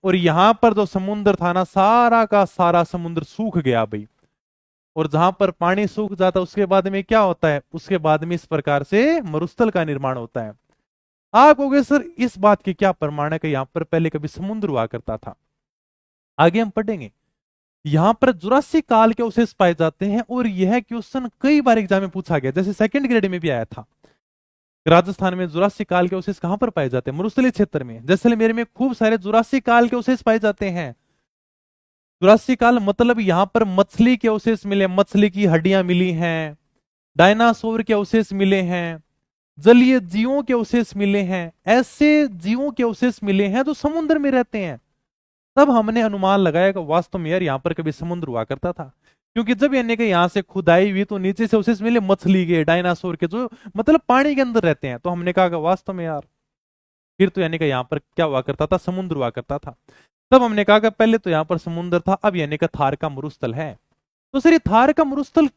और यहां पर जो समुद्र था ना, सारा का सारा समुद्र सूख गया भाई। और जहां पर पानी सूख जाता है उसके बाद में क्या होता है, उसके बाद में इस प्रकार से मरुस्थल का निर्माण होता है। आप कहोगे सर इस बात की क्या प्रमाण है कि यहां पर पहले कभी समुद्र हुआ करता था। आगे हम पढ़ेंगे। यहां पर जुरासिक काल के अवशेष पाए जाते हैं, और यह क्वेश्चन कई बार एग्जाम में पूछा गया, जैसे सेकंड ग्रेड में भी आया था। राजस्थान में जुरासिक काल के अवशेष कहां पर पाए जाते हैं? मरुस्थलीय क्षेत्र में। जैसलमेर में खूब सारे जुरासिक काल के अवशेष पाए जाते हैं। जुरासिक काल मतलब यहां पर मछली के अवशेष मिले, मछली की हड्डियां मिली हैं, डायनासोर के अवशेष मिले हैं, जलीय जीवों के अवशेष मिले हैं, ऐसे जीवों के अवशेष मिले हैं जो समुद्र में रहते हैं। तब हमने अनुमान लगाया कि वास्तव में यार यहां पर कभी समुद्र हुआ करता था, क्योंकि जब यानी कि यहां से खुदाई हुई तो नीचे से अवशेष मिले मछली के, डायनासोर के, जो मतलब पानी के अंदर रहते हैं। तो हमने कहा कि वास्तव में यार फिर तो यानी कि यहां पर क्या हुआ करता था? समुद्र हुआ करता था। तब हमने कहा कि पहले तो यहां पर समुद्र था, अब यानी कि थार का मरुस्थल है। तो सर ये थार का मरुस्थल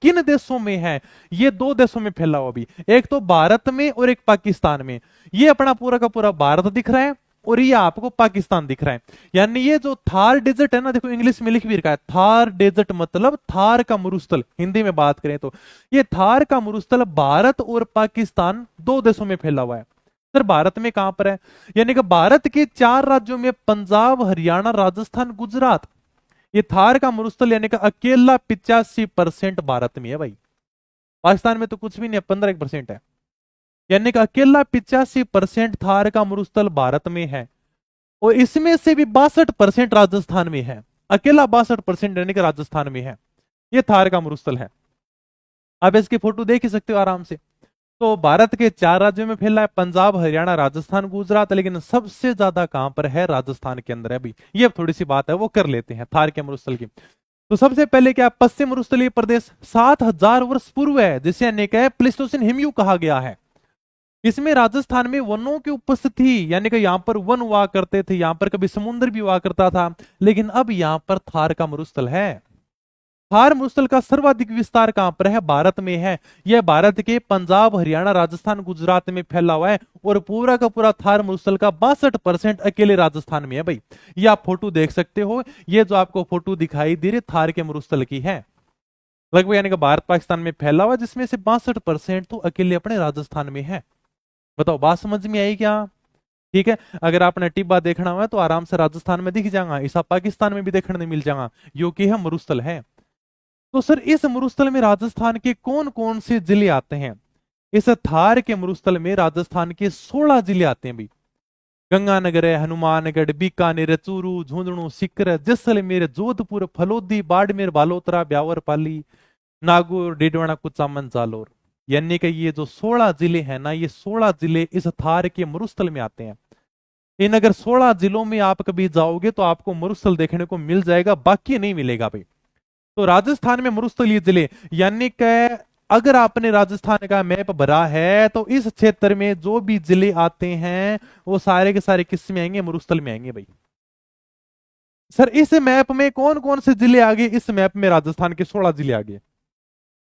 किन देशों में है? ये दो देशों में फैला हुआ भी, एक तो भारत में और एक पाकिस्तान में। ये अपना पूरा का पूरा भारत दिख रहा है और ये आपको पाकिस्तान दिख रहा है। यानी ये जो थार डेजर्ट है ना, देखो इंग्लिश में लिख भी रखा है थार डेजर्ट, मतलब थार का मरुस्थल। हिंदी में बात करें तो ये थार का मरुस्थल भारत और पाकिस्तान दो देशों में फैला हुआ है। सर भारत में कहां पर है? यानी कि भारत के 4 राज्यों में, पंजाब, हरियाणा, राजस्थान, गुजरात, ये थार का मरुस्थल यानी कि अकेला 85% भारत में है भाई। पाकिस्तान में तो कुछ भी नहीं है, 15% है। यानी कि अकेला 85% थार का मरुस्थल भारत में है, और इसमें से भी 62% राजस्थान में है। अकेला 62% यानी कि राजस्थान में है। ये थार का मरुस्थल है। आप इसकी फोटो देख ही सकते हो आराम से। तो भारत के 4 राज्यों में फैला है, पंजाब, हरियाणा, राजस्थान, गुजरात, लेकिन सबसे ज्यादा कहां पर है? राजस्थान के अंदर है भाई। ये थोड़ी सी बात है वो कर लेते हैं थार के मरुस्थल की। तो सबसे पहले क्या? पश्चिम मरुस्थलीय प्रदेश 7000 वर्ष पूर्व है, जिसे अनेक प्लेस्टोसिन हिमयुग कहा गया है। इसमें राजस्थान में वनों की उपस्थिति, यानी कि यहां पर वन हुआ करते थे, यहां पर कभी समुद्र भी हुआ करता था, लेकिन अब यहां पर थार का मरुस्थल है। थार मरुस्थल का सर्वाधिक विस्तार कहां पर है? भारत में है। यह भारत के पंजाब, हरियाणा, राजस्थान, गुजरात में फैला हुआ है, और पूरा का पूरा थार मरुस्थल का 62% अकेले राजस्थान में है भाई। ये आप फोटो देख सकते हो, ये जो आपको फोटो दिखाई दे रही थार के मरुस्थल की है, लगभग यानी कि भारत पाकिस्तान में फैला हुआ, जिसमें से 62% तो अकेले अपने राजस्थान में है। बताओ बात समझ में आई क्या? ठीक है, अगर आपने टिब्बा देखना हुआ तो आराम से राजस्थान में दिख जाएगा, ऐसा पाकिस्तान में भी देखने मिल जाएगा, जो कि है मरुस्थल है। तो सर इस मरुस्थल में राजस्थान के कौन कौन से जिले आते हैं? इस थार के मरुस्थल में राजस्थान के 16 जिले आते हैं भाई। गंगानगर है, हनुमानगढ़, बीकानेर, चूरू, झुंझुनू, सीकर, जैसलमेर, जोधपुर, फलोदी, बाड़मेर, बालोतरा, ब्यावर, पाली, नागौर, डीडवाना, कुचामन, जालोर। यानी कि ये जो 16 जिले हैं ना, ये 16 जिले इस थार के मरुस्थल में आते हैं। इन अगर 16 जिलों में आप कभी जाओगे तो आपको मरुस्थल देखने को मिल जाएगा, बाकी नहीं मिलेगा भाई। तो राजस्थान में मरुस्थलीय जिले, यानी कि अगर आपने राजस्थान का मैप भरा है तो इस क्षेत्र में जो भी जिले आते हैं वो सारे के सारे किस में आएंगे? मरुस्थल में आएंगे भाई। सर इस मैप में कौन कौन से जिले आ गए? इस मैप में राजस्थान के 16 जिले आ गए।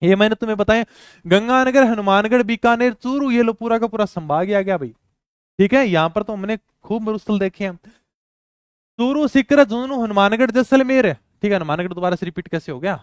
ये मैंने तुम्हें बताया, गंगानगर, हनुमानगढ़, बीकानेर, चूरू, ये लो पूरा का पूरा संभाग आ गया भाई। ठीक है, यहां पर तो हमने खूब मरुस्थल देखे हैं। चूरू, सीकर, झुंझुनू, हनुमानगढ़, जैसलमेर। ठीक है, हनुमानगढ़ दोबारा से रिपीट कैसे हो गया?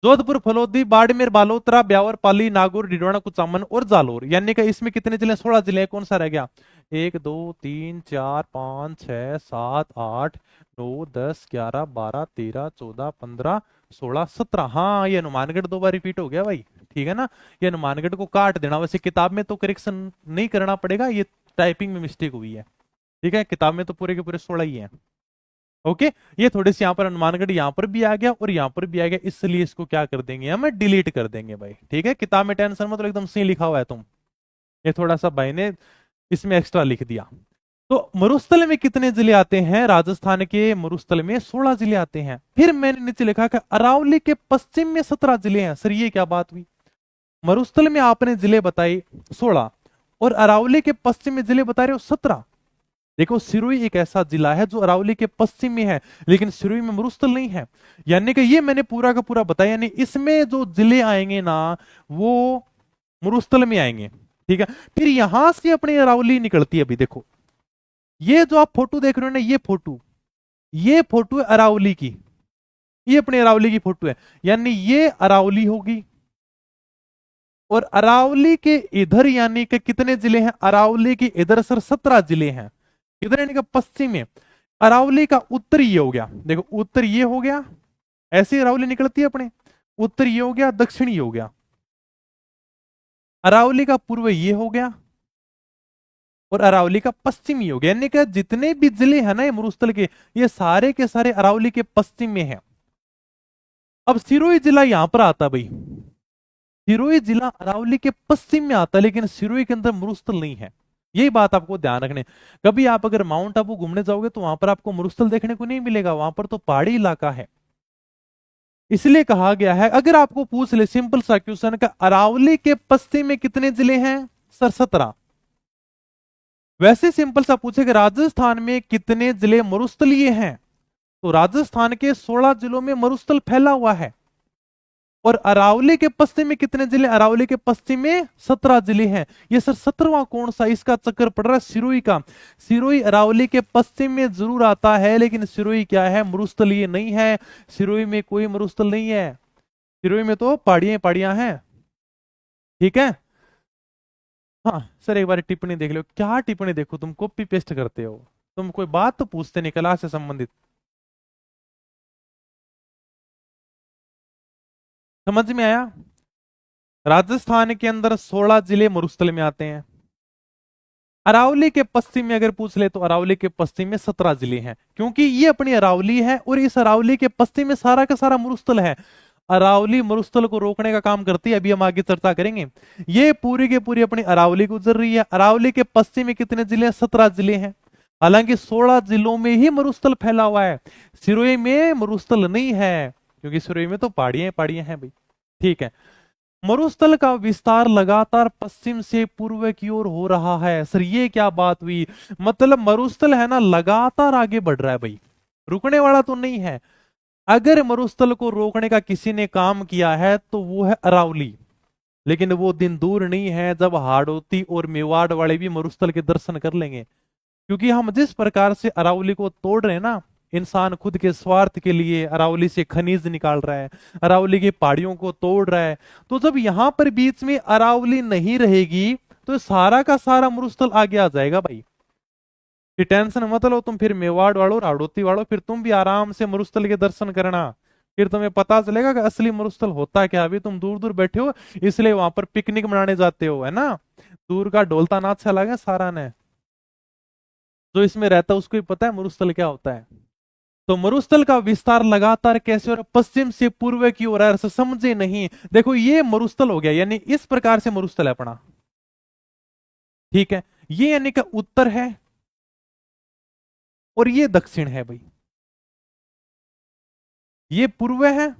जोधपुर, फलोदी, बाड़मेर, बालोतरा, ब्यावर, पाली, नागौर, डिडवाना, कुचामन और जालोर। यानी कि इसमें कितने जिले? 16 जिले हैं। कौन सा रह गया? 1 2 3 4 5 6 7 8 9 10 11 12 13 14 15 16 17। हाँ, ये हनुमानगढ़ 2 बार रिपीट हो गया भाई। ठीक है ना, ये हनुमानगढ़ को काट देना, वैसे किताब में तो करेक्शन नहीं करना पड़ेगा, ये टाइपिंग में मिस्टेक हुई है। ठीक है, किताब में तो पूरे के पूरे 16 ही है। ओके, ये थोड़े से यहाँ पर हनुमानगढ़ यहाँ पर भी आ गया और यहाँ पर भी आ गया, इसलिए इसको क्या कर देंगे? हम डिलीट कर देंगे भाई। ठीक है, किताब में टेंशन मत लो, एकदम सही लिखा हुआ है तुम, ये थोड़ा सा भाई ने इसमें एक्स्ट्रा लिख दिया। तो मरुस्थल में कितने जिले आते हैं? राजस्थान के मरुस्थल में 16 जिले आते हैं। फिर मैंने नीचे लिखा कि अरावली के पश्चिम में 17 जिले हैं। सर ये क्या बात हुई? मरुस्थल में आपने जिले बताए 16 और अरावली के पश्चिम में जिले बता रहे हो 17। देखो सिरोही एक ऐसा जिला है जो अरावली के पश्चिम में है, लेकिन सिरोही में मरुस्थल नहीं है। यानी कि ये मैंने पूरा का पूरा बताया, यानी इसमें जो जिले आएंगे ना वो मरुस्थल में आएंगे। ठीक है, फिर यहां से अपनी अरावली निकलती है। अभी देखो ये जो आप फोटो देख रहे हो ना, ये फोटो है अरावली की, ये अपनी अरावली की फोटो है। यानी ये अरावली होगी, और अरावली के इधर यानी कि कितने जिले हैं? अरावली के इधर सर 17 जिले हैं। इधर यानी कि पश्चिम में, अरावली का उत्तर ये हो गया, देखो उत्तर ये हो गया, ऐसे अरावली निकलती है अपने, उत्तर ये हो गया, दक्षिण ये हो गया। अरावली का पूर्व ये हो गया और अरावली का पश्चिम ये हो गया, यानी कि जितने भी जिले हैं ना ये मरुस्थल के, ये सारे के सारे अरावली के पश्चिम में हैं। अब सिरोही जिला यहां पर आता भाई, सिरोही जिला अरावली के पश्चिम में आता है, लेकिन सिरोही के अंदर मरुस्थल नहीं है। यही बात आपको ध्यान रखने, कभी आप अगर माउंट आबू घूमने जाओगे तो वहां पर आपको मरुस्थल देखने को नहीं मिलेगा, वहां पर तो पहाड़ी इलाका है। इसलिए कहा गया है, अगर आपको पूछ ले सिंपल सा क्वेश्चन का, अरावली के पश्चिम में कितने जिले हैं सर? 17। वैसे सिंपल सा पूछेगा राजस्थान में कितने जिले मरुस्थलीय हैं, तो राजस्थान के 16 जिलों में मरुस्थल फैला हुआ है। और अरावली के पश्चिम में कितने जिले? अरावली के पश्चिम में 17 जिले हैं। ये सर 17वां कौन सा इसका चक्कर पड़ रहा है? सिरोही का। सिरोही अरावली के पश्चिम में जरूर आता है, लेकिन सिरोही क्या है? मरुस्थलीय नहीं है। सिरोही में कोई मरुस्थल नहीं है, सिरोही में तो पहाड़ियां पहाड़ियां हैं। ठीक है। हाँ सर एक बार टिप्पणी देख लो, क्या टिप्पणी देखो, तुम कॉपी पेस्ट करते हो, तुम कोई बात तो पूछते नहीं क्लास से संबंधित। समझ में आया? राजस्थान के अंदर 16 जिले मरुस्थल में आते हैं। अरावली के पश्चिम में अगर पूछ ले तो अरावली के पश्चिम में 17 जिले हैं, क्योंकि ये अपनी अरावली है और इस अरावली के पश्चिम में सारा का सारा मरुस्थल है। अरावली मरुस्थल को रोकने का काम करती है, अभी हम आगे चर्चा करेंगे। ये पूरी की पूरी अपनी अरावली गुजर रही है। अरावली के पश्चिम में कितने जिले हैं? 17 जिले हैं। हालांकि 16 जिलों में ही मरुस्थल फैला हुआ है, सिरोही में मरुस्थल नहीं है, क्योंकि सिरोही में तो पहाड़ियां पहाड़ियां हैं भाई। ठीक है। मरुस्थल का विस्तार लगातार पश्चिम से पूर्व की ओर हो रहा है। सर ये क्या बात हुई? मतलब मरुस्थल है ना लगातार आगे बढ़ रहा है भाई, रुकने वाला तो नहीं है। अगर मरुस्थल को रोकने का किसी ने काम किया है तो वो है अरावली, लेकिन वो दिन दूर नहीं है जब हाड़ौती और मेवाड़ वाले भी मरुस्थल के दर्शन कर लेंगे। क्योंकि हम जिस प्रकार से अरावली को तोड़ रहे हैं ना, इंसान खुद के स्वार्थ के लिए अरावली से खनिज निकाल रहा है, अरावली की पहाड़ियों को तोड़ रहा है, तो जब यहां पर बीच में अरावली नहीं रहेगी तो सारा का सारा मरुस्थल आगे आ जाएगा भाई। फिर टेंशन मत लो, तुम फिर मेवाड़ वालों और हाड़ौती वालों, फिर तुम भी आराम से मरुस्थल के दर्शन करना, फिर तुम्हें पता चलेगा कि असली मरुस्थल होता क्या। अभी तुम दूर दूर बैठे हो इसलिए वहां पर पिकनिक मनाने जाते हो, है ना? दूर का ढोलता नाच अच्छा लगा सारा ने, जो इसमें रहता है उसको ही पता है मरुस्थल क्या होता है। तो मरुस्थल का विस्तार लगातार कैसे हो रहा है? पश्चिम से पूर्व की ओर है। समझे नहीं? देखो ये मरुस्थल हो गया, यानी इस प्रकार से मरुस्थल है अपना। ठीक है, ये यानी कि उत्तर है और ये दक्षिण है भाई, ये पूर्व है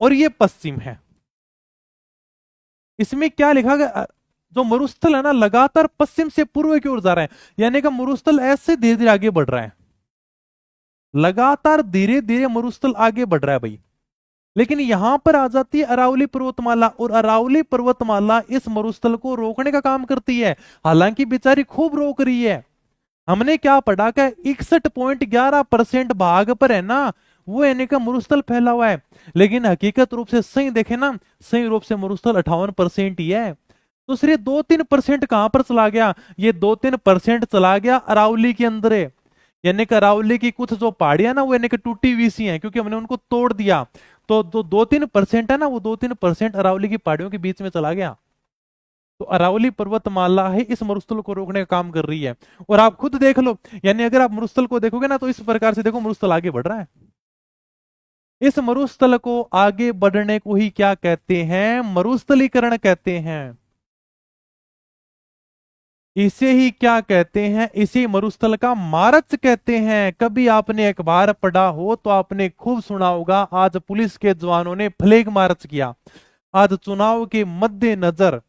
और ये पश्चिम है। इसमें क्या लिखा गया? जो मरुस्थल है ना लगातार पश्चिम से पूर्व की ओर जा रहा है, यानी कि मरुस्थल ऐसे धीरे धीरे आगे बढ़ रहा है, लगातार धीरे धीरे मरुस्थल आगे बढ़ रहा है भाई। लेकिन यहां पर आ जाती है अरावली पर्वतमाला, और अरावली पर्वतमाला इस मरुस्थल को रोकने का काम करती है। हालांकि बेचारी खूब रोक रही है। हमने क्या पढ़ा कि 61.11% भाग पर है ना वो यानी का मरुस्थल फैला हुआ है, लेकिन हकीकत रूप से सही देखे ना, सही रूप से मरुस्थल 58% ही है। तो सिर्फ 2-3% कहां पर चला गया? ये 2-3% चला गया अरावली के अंदर है। यानी कि अरावली की कुछ जो पहाड़ियां ना वो यानी कि टूटी हुई सी हैं, क्योंकि हमने उनको तोड़ दिया। तो जो 2-3% है ना, वो 2-3% अरावली की पहाड़ियों के बीच में चला गया। तो अरावली पर्वतमाला ही इस मरुस्थल को रोकने का काम कर रही है। और आप खुद देख लो, यानी अगर आप मरुस्थल को देखोगे ना तो इस प्रकार से देखो मरुस्थल आगे बढ़ रहा है। इस मरुस्थल को आगे बढ़ने को ही क्या कहते हैं? मरुस्थलीकरण कहते हैं। इसे ही क्या कहते हैं? इसी मरुस्थल का मार्च कहते हैं। कभी आपने अखबार पढ़ा हो तो आपने खूब सुना होगा, आज पुलिस के जवानों ने फ्लैग मार्च किया। आज चुनाव के मद्देनजर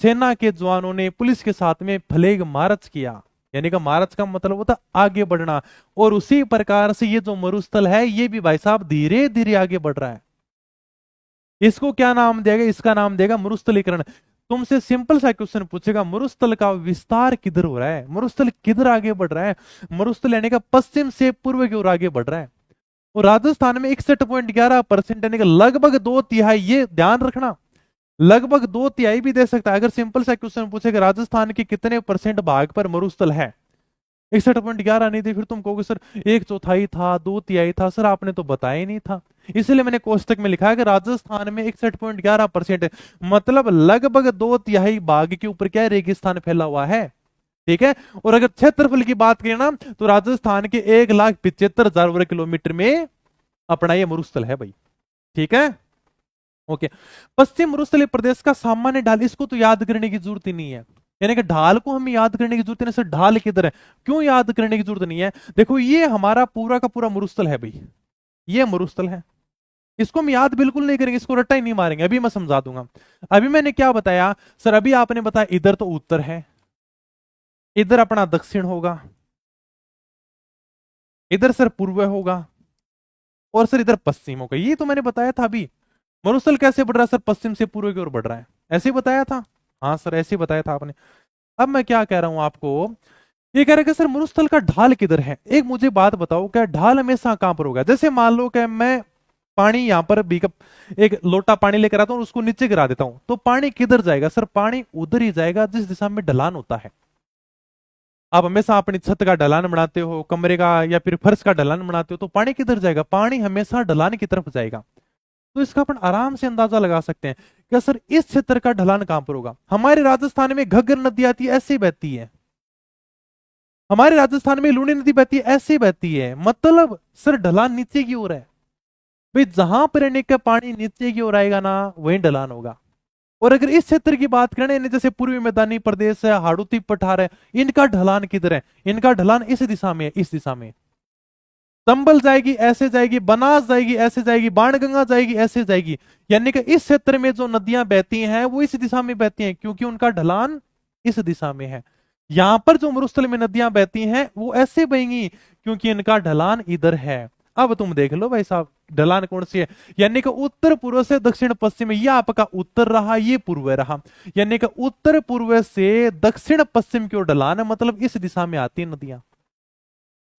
सेना के जवानों ने पुलिस के साथ में फ्लैग मार्च किया, यानी कि मार्च का मतलब होता आगे बढ़ना। और उसी प्रकार से ये जो मरुस्थल है ये भी भाई साहब धीरे धीरे आगे बढ़ रहा है। इसको क्या नाम देगा? इसका नाम देगा मरुस्थलीकरण। तुमसे सिंपल सा क्वेश्चन पूछेगा, मरुस्थल का विस्तार किधर हो रहा है? मरुस्थल किधर आगे बढ़ रहा है? मरुस्थल यानी कि पश्चिम से पूर्व की ओर आगे बढ़ रहा है। और राजस्थान में 61.11% यानी कि लगभग 2/3, ये ध्यान रखना, लगभग 2/3 भी दे सकता है। अगर सिंपल सा क्वेश्चन पूछेगा राजस्थान के कितने परसेंट भाग पर मरुस्थल है, 61.11 नहीं थी, फिर तुम कहोगे सर 1/4 था, 2/3 था। सर आपने तो बताया ही नहीं था, इसलिए मैंने कोष्टक में लिखा है कि राजस्थान में 61.11% है, मतलब लगभग 2/3 भाग के ऊपर क्या है, रेगिस्तान फैला हुआ है। ठीक है। और अगर क्षेत्रफल की बात करें ना, तो राजस्थान के 1,75,000 वर्ग किलोमीटर में अपना ये मरुस्थल है भाई। ठीक है। ओके। पश्चिम मरुस्थलीय प्रदेश का सामान्य ढाल, इसको तो याद करने की जरूरत ही नहीं है, यानी कि ढाल को हमें याद करने की जरूरत नहीं। सर ढाल किधर है, क्यों याद करने की जरूरत नहीं है? देखो ये हमारा पूरा का पूरा मरुस्थल है भाई, ये मरुस्थल है, इसको हम याद बिल्कुल नहीं करेंगे, इसको रट्टा ही नहीं मारेंगे। अभी मैं समझा दूंगा। अभी मैंने क्या बताया सर, अभी आपने बताया इधर तो उत्तर है, इधर अपना दक्षिण होगा, इधर सर पूर्व होगा, और सर इधर पश्चिम होगा, ये तो मैंने बताया था अभी। मरुस्थल कैसे बढ़ रहा है सर, पश्चिम से पूर्व की ओर बढ़ रहा है, ऐसे ही बताया था। हाँ सर ऐसे ही बताया था आपने। अब मैं क्या कह रहा हूं आपको, ये कह रहा है कि सर मरुस्थल का ढाल किधर है। एक मुझे बात बताओ, क्या ढाल हमेशा कहां पर होगा? जैसे मान लो कि मैं पानी यहां पर एक लोटा पानी लेकर आता हूं, उसको नीचे गिरा देता हूं, तो पानी किधर जाएगा सर? पानी उधर ही जाएगा जिस दिशा में ढलान होता है। आप हमेशा अपनी छत का ढलान बनाते हो, कमरे का या फिर फर्श का ढलान बनाते हो, तो पानी किधर जाएगा? पानी हमेशा ढलान की तरफ जाएगा। तो इसका अपन आराम से अंदाजा लगा सकते हैं क्या सर इस क्षेत्र का ढलान कहां पर होगा। हमारे राजस्थान में घग्गर नदी आती है, ऐसे ही बहती है। हमारे राजस्थान में लूनी नदी बहती है, ऐसे ही बहती है, मतलब सर ढलान नीचे की ओर है भाई। जहां पर रहने का पानी नीचे की ओर आएगा ना, वहीं ढलान होगा। और अगर इस क्षेत्र की बात करें यानी जैसे पूर्वी मैदानी प्रदेश है, हाड़ौती पठार है, इनका ढलान किधर है? इनका ढलान इस दिशा में है, इस दिशा में। संभल जाएगी ऐसे जाएगी, बनास जाएगी ऐसे जाएगी, बाणगंगा जाएगी ऐसे जाएगी। यानी कि इस क्षेत्र में जो नदियां बहती हैं वो इस दिशा में बहती हैं, क्योंकि उनका ढलान इस दिशा में है। यहां पर जो मरुस्थल में नदियां बहती हैं वो ऐसे बहेंगी क्योंकि इनका ढलान इधर है। अब तुम देख लो भाई साहब, ढलान कौन सी है? यानी कि उत्तर पूर्व से दक्षिण पश्चिम, ये आपका उत्तर रहा, ये पूर्व रहा। यानी कि उत्तर पूर्व से दक्षिण पश्चिम की ओर ढलान है, मतलब इस दिशा में आती है नदियां।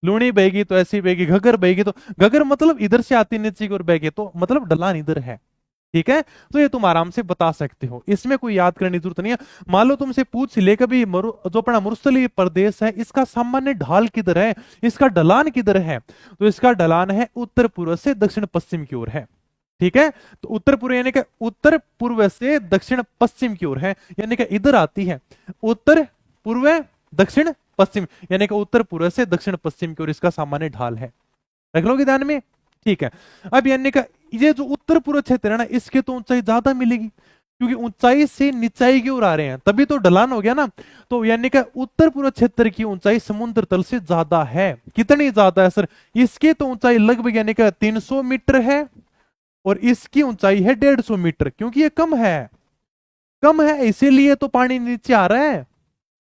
लूणी बहेगी तो ऐसी बहेगी, घगर बहेगी तो घगर मतलब इधर से आती नीचे की ओर बहेगी, तो मतलब ढलान इधर है। ठीक है। तो ये तुम आराम से बता सकते हो, इसमें कोई याद करने की जरूरत नहीं है। मान लो तुमसे पूछ ले कभी जो अपना मरुस्थलीय प्रदेश है इसका सामान्य ढाल किधर है, इसका ढलान किधर है, तो इसका ढलान है उत्तर पूर्व से दक्षिण पश्चिम की ओर है। ठीक है। तो उत्तर पूर्व यानी कि उत्तर पूर्व से दक्षिण पश्चिम की ओर है, यानी कि इधर आती है। उत्तर पूर्व दक्षिण पश्चिम, यानी कि उत्तर पूर्व से दक्षिण पश्चिम की ओर इसका सामान्य ढाल है। रख लोगे ध्यान में। ठीक है। अब यानी का ये जो उत्तर पूर्व क्षेत्र है ना, इसके तो ऊंचाई ज्यादा मिलेगी, क्योंकि ऊंचाई से निचाई की ओर आ रहे हैं, तभी तो ढलान हो गया ना। तो यानी का उत्तर पूर्व क्षेत्र की ऊंचाई समुद्र तल से ज्यादा है। कितनी ज्यादा है सर? इसकी तो ऊंचाई लगभग यानी का 300 मीटर है, और इसकी ऊंचाई है 150 मीटर, क्योंकि ये कम है। कम है इसीलिए तो पानी नीचे आ रहा है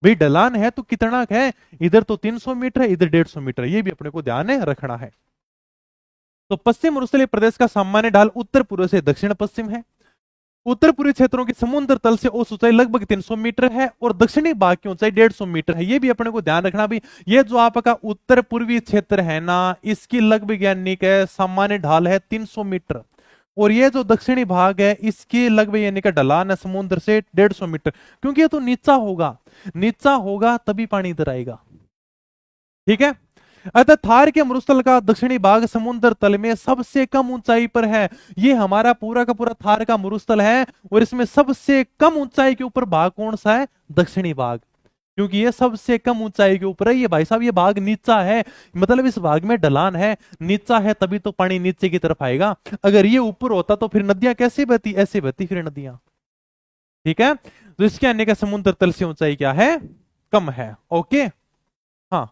भाई। ढलान है तो कितना है, इधर तो 300 मीटर है, इधर 150 मीटर है, ये भी अपने को ध्यान में रखना है। तो पश्चिम मरुस्थलीय प्रदेश का सामान्य ढाल उत्तर पूर्व से दक्षिण पश्चिम है। उत्तर पूर्वी क्षेत्रों की समुद्र तल से औसत ऊंचाई लगभग 300 मीटर है, और दक्षिणी भाग की ऊंचाई 150 मीटर है, ये भी अपने को ध्यान रखना भी। ये जो आपका उत्तर पूर्वी क्षेत्र है ना, इसकी लगभग यानी कि सामान्य ढाल है 300 मीटर, और ये जो दक्षिणी भाग है इसकी लगभग यानी कि ढलान है समुद्र से 150 मीटर, क्योंकि ये तो नीचा होगा, नीचा होगा तभी पानी इधर आएगा। ठीक है। अतः थार के मरुस्थल का दक्षिणी भाग समुद्र तल में सबसे कम ऊंचाई पर है। ये हमारा पूरा का पूरा थार का मरुस्थल है, और इसमें सबसे कम ऊंचाई के ऊपर भाग कौन सा है? दक्षिणी भाग, क्योंकि ये सबसे कम ऊंचाई के ऊपर है। ये भाई साहब ये भाग नीचा है, मतलब इस भाग में ढलान है, नीचा है तभी तो पानी नीचे की तरफ आएगा। अगर ये ऊपर होता तो फिर नदियां कैसे बहती? ऐसे बहती फिर नदियां। ठीक है। तो इसके आने का समुद्र तल से ऊंचाई क्या है? कम है। ओके। हाँ।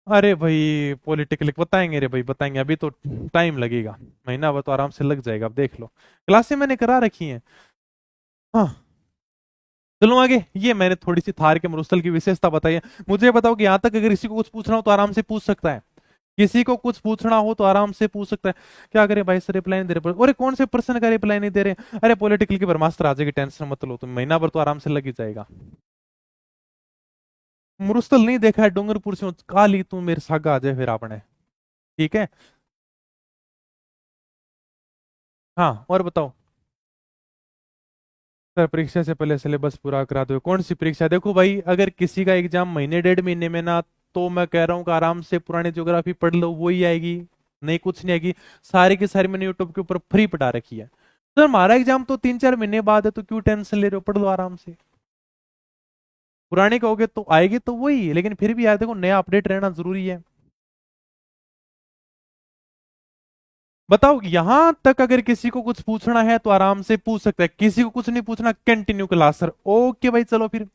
अरे भाई पॉलिटिकल बताएंगे रे भाई, बताएंगे, अभी तो टाइम लगेगा, महीना भर तो आराम से लग जाएगा, अब देख लो, क्लासें मैंने करा रखी हैं। हाँ। चलो आगे, ये मैंने थोड़ी सी थार के मरुस्थल की विशेषता बताई है। मुझे बताओ कि यहाँ तक अगर किसी को कुछ पूछना हो तो आराम से पूछ सकता है, किसी को कुछ पूछना हो तो आराम से पूछ सकता है। क्या करे भाई सर रिप्लाई नहीं दे रहे, अरे कौन से पर्सन का रिप्लाई नहीं दे रहे? अरे पॉलिटिकल की ब्रह्मास्त्र आ जाएगी, टेंशन मत लो तुम, महीना भर तो आराम से लग ही जाएगा। मरुस्थल नहीं देखा है, डूंगरपुर से काली तू मेरे सागा आ जाए फिर आपने। ठीक है। हाँ और बताओ। सर परीक्षा से पहले सिलेबस पूरा करा दो। कौन सी परीक्षा? देखो भाई, अगर किसी का एग्जाम महीने डेढ़ महीने में ना, तो मैं कह रहा हूँ कि आराम से पुरानी ज्योग्राफी पढ़ लो, वही आएगी। नहीं, कुछ नहीं आएगी। सारी की सारी मैंने यूट्यूब के ऊपर फ्री पढ़ा रखी है। सर हमारा एग्जाम तो 3-4 महीने बाद है, तो क्यों टेंशन ले रहे हो? पढ़ लो आराम से। पुराने कहोगे तो आएगी तो वही, लेकिन फिर भी यार देखो, नया अपडेट रहना जरूरी है। बताओ, यहां तक अगर किसी को कुछ पूछना है तो आराम से पूछ सकता है, किसी को कुछ नहीं पूछना, कंटिन्यू क्लास सर। ओके भाई, चलो फिर।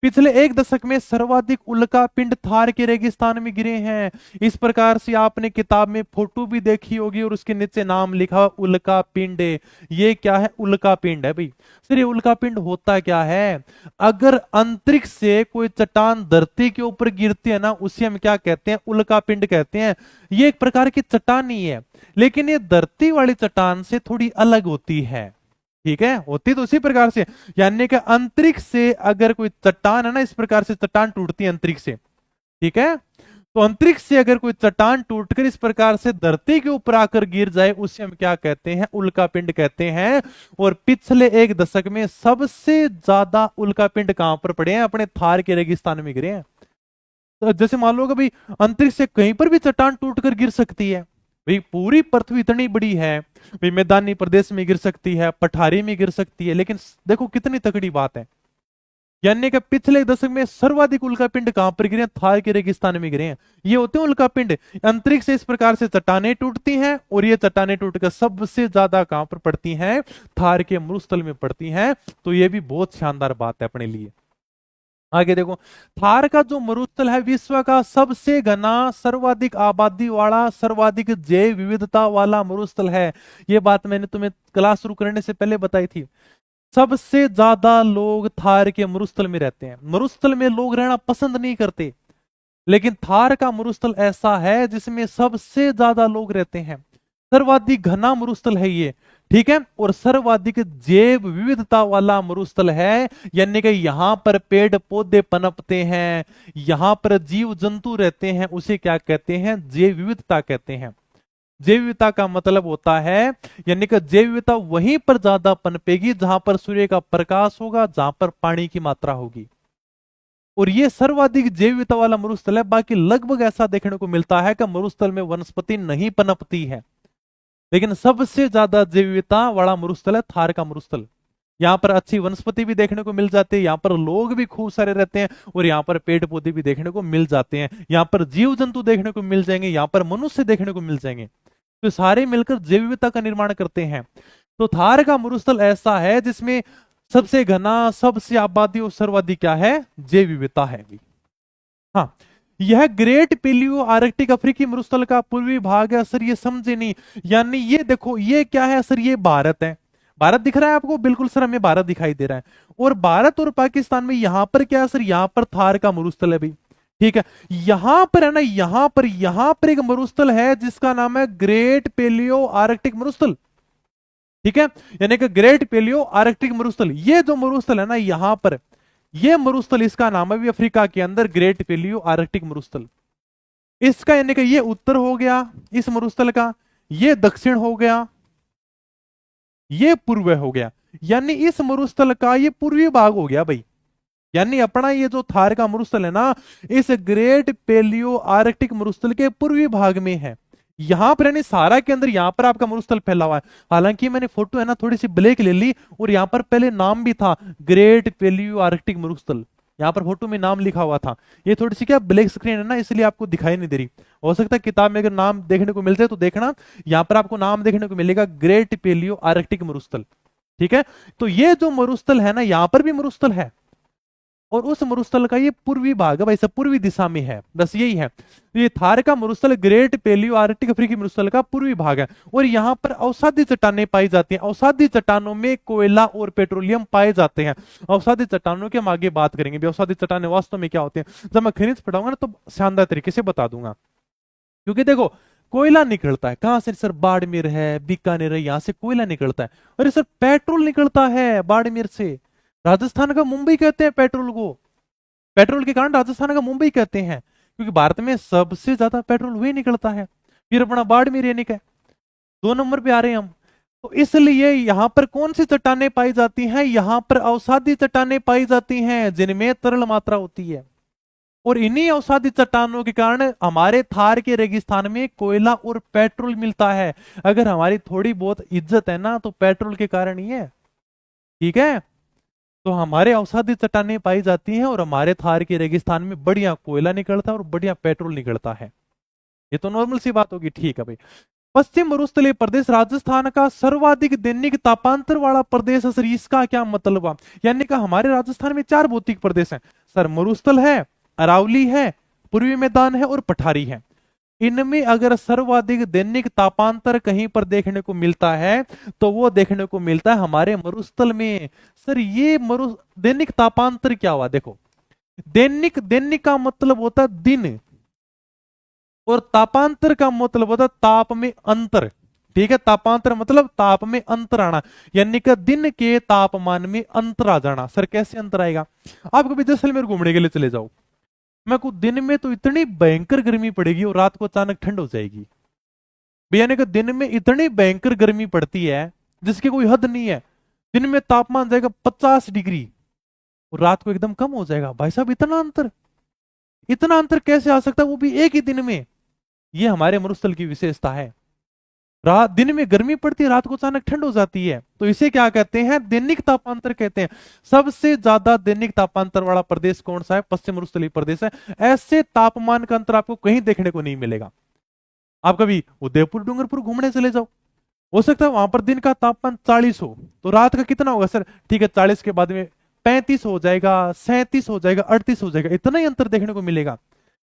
पिछले 1 दशक में सर्वाधिक उल्का पिंड थार के रेगिस्तान में गिरे हैं। इस प्रकार से आपने किताब में फोटो भी देखी होगी और उसके नीचे नाम लिखा हुआ उल्का पिंड। ये क्या है? उल्का पिंड है भाई। सर ये उल्का पिंड होता क्या है? अगर अंतरिक्ष से कोई चट्टान धरती के ऊपर गिरती है ना, उसे हम क्या कहते हैं? उल्का पिंड कहते हैं। ये एक प्रकार की चट्टान ही है, लेकिन ये धरती वाली चट्टान से थोड़ी अलग होती है। ठीक है, होती तो उसी प्रकार से, यानी कि अंतरिक्ष से अगर कोई चट्टान है ना, इस प्रकार से चट्टान टूटती है अंतरिक्ष से। ठीक है, तो अंतरिक्ष से अगर कोई चट्टान टूटकर इस प्रकार से धरती के ऊपर आकर गिर जाए, उसे हम क्या कहते हैं? उल्कापिंड कहते हैं। और पिछले 1 दशक में सबसे ज्यादा उल्कापिंड कहां पर पड़े हैं? अपने थार के रेगिस्तान में गिरे हैं। तो जैसे मान लो कि भाई अंतरिक्ष से कहीं पर भी चट्टान टूटकर गिर सकती है। भाई पूरी पृथ्वी इतनी बड़ी है, भाई मैदानी प्रदेश में गिर सकती है, पठारी में गिर सकती है, लेकिन देखो कितनी तकड़ी बात है। यानी कि पिछले 1 दशक में सर्वाधिक उल्कापिंड कहां पर गिरे हैं? थार के रेगिस्तान में गिरे हैं। ये होते हैं उल्कापिंड। अंतरिक्ष से इस प्रकार से चट्टानें टूटती हैं, और ये चट्टानें टूटकर सबसे ज्यादा कहां पर पड़ती हैं? थार के मरुस्थल में पड़ती हैं। तो ये भी बहुत शानदार बात है अपने लिए। आगे देखो, थार का जो मरुस्थल है विश्व का सबसे घना, सर्वाधिक आबादी वाला, सर्वाधिक जैव विविधता वाला मरुस्थल है। ये बात मैंने तुम्हें क्लास शुरू करने से पहले बताई थी। सबसे ज्यादा लोग थार के मरुस्थल में रहते हैं। मरुस्थल में लोग रहना पसंद नहीं करते, लेकिन थार का मरुस्थल ऐसा है जिसमें सबसे ज्यादा लोग रहते हैं। सर्वाधिक घना मरुस्थल है ये। ठीक है, और सर्वाधिक जैव विविधता वाला मरुस्थल है, यानी कि यहां पर पेड़ पौधे पनपते हैं, यहां पर जीव जंतु रहते हैं। उसे क्या कहते हैं? जैव विविधता कहते हैं। जैव विविधता का मतलब होता है, यानी कि जैव विविधता वहीं पर ज्यादा पनपेगी जहां पर सूर्य का प्रकाश होगा, जहां पर पानी की मात्रा होगी। और ये सर्वाधिक जैव विविधता वाला मरुस्थल है। बाकी लगभग ऐसा देखने को मिलता है कि मरुस्थल में वनस्पति नहीं पनपती है, लेकिन सबसे ज्यादा जैव विविधता वाला मरुस्थल है थार का मरुस्थल। यहाँ पर अच्छी वनस्पति भी देखने को मिल जाती है, यहाँ पर लोग भी खूब सारे रहते हैं, और यहाँ पर पेड़ पौधे भी देखने को मिल जाते हैं। यहाँ पर जीव जंतु देखने को मिल जाएंगे, यहाँ पर मनुष्य देखने को मिल जाएंगे। तो सारे मिलकर जैव विविधता का निर्माण करते हैं। तो थार का मरुस्थल ऐसा है जिसमें सबसे घना, सबसे आबादी और सर्वाधिक क्या है? जैव विविधता है। हाँ, यह ग्रेट पेलियो आर्कटिक अफ्रीकी मरुस्थल का पूर्वी भाग है। सर ये समझे नहीं, यानी ये देखो ये क्या है सर? ये भारत है। भारत दिख रहा है आपको? बिल्कुल सर, हमें भारत दिखाई दे रहा है। और भारत और पाकिस्तान में यहां पर क्या है सर? यहां पर थार का मरुस्थल है भाई। ठीक है, यहां पर है ना, यहां पर एक मरुस्थल है जिसका नाम है ग्रेट पेलियो आर्कटिक मरुस्थल। ठीक है, यानी कि ग्रेट पेलियो आर्कटिक मरुस्थल, ये जो मरुस्थल है ना यहां पर, ये मरुस्थल, इसका नाम है भी अफ्रीका के अंदर ग्रेट पेलियो आर्कटिक मरुस्थल। इसका यानी कि ये उत्तर हो गया इस मरुस्थल का, ये दक्षिण हो गया, ये पूर्व हो गया। यानी इस मरुस्थल का ये पूर्वी भाग हो गया भाई। यानी अपना ये जो थार का मरुस्थल है ना, इस ग्रेट पेलियो आर्कटिक मरुस्थल के पूर्वी भाग में है। यहां पर यानी सारा के अंदर यहां पर आपका मरुस्थल फैला हुआ है। हालांकि मैंने फोटो है ना थोड़ी सी ब्लैक ले ली, और यहां पर पहले नाम भी था ग्रेट पेलियो आर्कटिक मरुस्थल। यहाँ पर फोटो में नाम लिखा हुआ था। ये थोड़ी सी क्या ब्लैक स्क्रीन है ना, इसलिए आपको दिखाई नहीं दे रही। हो सकता है किताब में अगर नाम देखने को मिलते तो देखना, यहाँ पर आपको नाम देखने को मिलेगा ग्रेट पेलियो आर्कटिक मरुस्थल। ठीक है, तो ये जो मरुस्थल है ना, यहाँ पर भी मरुस्थल है, और उस मरुस्थल का ये पूर्वी भाग है भाई, सब पूर्वी दिशा में है, बस यही है। तो ये थार का मरुस्थल ग्रेट पेलियो आर्कटिक अफ्रीकी मरुस्थल का पूर्वी भाग है। और यहाँ पर अवसादी चट्टानें पाई जाती हैं। अवसादी चट्टानों में कोयला और पेट्रोलियम पाए जाते हैं। अवसादी चट्टानों की हम आगे बात करेंगे, अवसादी चट्टानें वास्तव में क्या होते हैं। जब मैं खनिज पढ़ाऊंगा ना तो शानदार तरीके से बता दूंगा। क्योंकि देखो, कोयला निकलता है कहां से सर? बाड़मेर है, बीकानेर है, यहां से कोयला निकलता है। अरे सर पेट्रोल निकलता है बाड़मेर से। राजस्थान का मुंबई कहते हैं पेट्रोल को। पेट्रोल के कारण राजस्थान का मुंबई कहते हैं, क्योंकि भारत में सबसे ज्यादा पेट्रोल वही निकलता है। फिर अपना बाड़मेर यानी का 2 नंबर पे आ रहे हैं हम। तो इसलिए यहां पर कौन सी चट्टानें पाई जाती हैं? यहां पर अवसादी चट्टानें पाई जाती हैं जिनमें तरल मात्रा होती है। और इन्हीं अवसादी चट्टानों के कारण हमारे थार के रेगिस्तान में कोयला और पेट्रोल मिलता है। अगर हमारी थोड़ी बहुत इज्जत है ना, तो पेट्रोल के कारण ही है। ठीक है, तो हमारे अवसादी चट्टानें पाई जाती हैं और हमारे थार के रेगिस्तान में बढ़िया कोयला निकलता है और बढ़िया पेट्रोल निकलता है। ये तो नॉर्मल सी बात होगी। ठीक है भाई। पश्चिम मरुस्थलीय प्रदेश राजस्थान का सर्वाधिक दैनिक तापांतर वाला प्रदेश है सर, इसका क्या मतलब हुआ? यानी कि हमारे राजस्थान में 4 भौतिक प्रदेश हैं सर। मरुस्थल है, अरावली है, पूर्वी मैदान है और पठारी है। इनमें अगर सर्वाधिक दैनिक तापांतर कहीं पर देखने को मिलता है तो वो देखने को मिलता है हमारे मरुस्थल में। सर ये दैनिक तापांतर क्या हुआ? देखो, दैनिक, दैनिक का मतलब होता है दिन, और तापांतर का मतलब होता है ताप में अंतर। ठीक है, तापांतर मतलब ताप में अंतर आना, यानी कि दिन के तापमान में अंतर आ जाना। सर कैसे अंतर आएगा? आप कभी जैसलमेर घूमने के लिए चले जाओ, मैं को दिन में तो इतनी भयंकर गर्मी पड़ेगी और रात को अचानक ठंड हो जाएगी। यानी कि दिन में इतनी भयंकर गर्मी पड़ती है जिसकी कोई हद नहीं है। दिन में तापमान जाएगा 50 डिग्री और रात को एकदम कम हो जाएगा। भाई साहब इतना अंतर, इतना अंतर कैसे आ सकता है, वो भी एक ही दिन में? ये हमारे मरुस्थल की विशेषता है। रात, दिन में गर्मी पड़ती है, रात को अचानक ठंड हो जाती है, तो इसे क्या कहते हैं? दैनिक तापांतर कहते हैं। सबसे ज्यादा दैनिक तापांतर वाला प्रदेश कौन सा है? पश्चिम मरुस्थलीय प्रदेश है। ऐसे तापमान का अंतर आपको कहीं देखने को नहीं मिलेगा। आप कभी उदयपुर डूंगरपुर घूमने चले जाओ, हो सकता है वहां पर दिन का तापमान 40 हो, तो रात का कितना होगा सर? ठीक है, 40 के बाद में 35 हो जाएगा, 37 हो जाएगा, 38 हो जाएगा, इतना ही अंतर देखने को मिलेगा।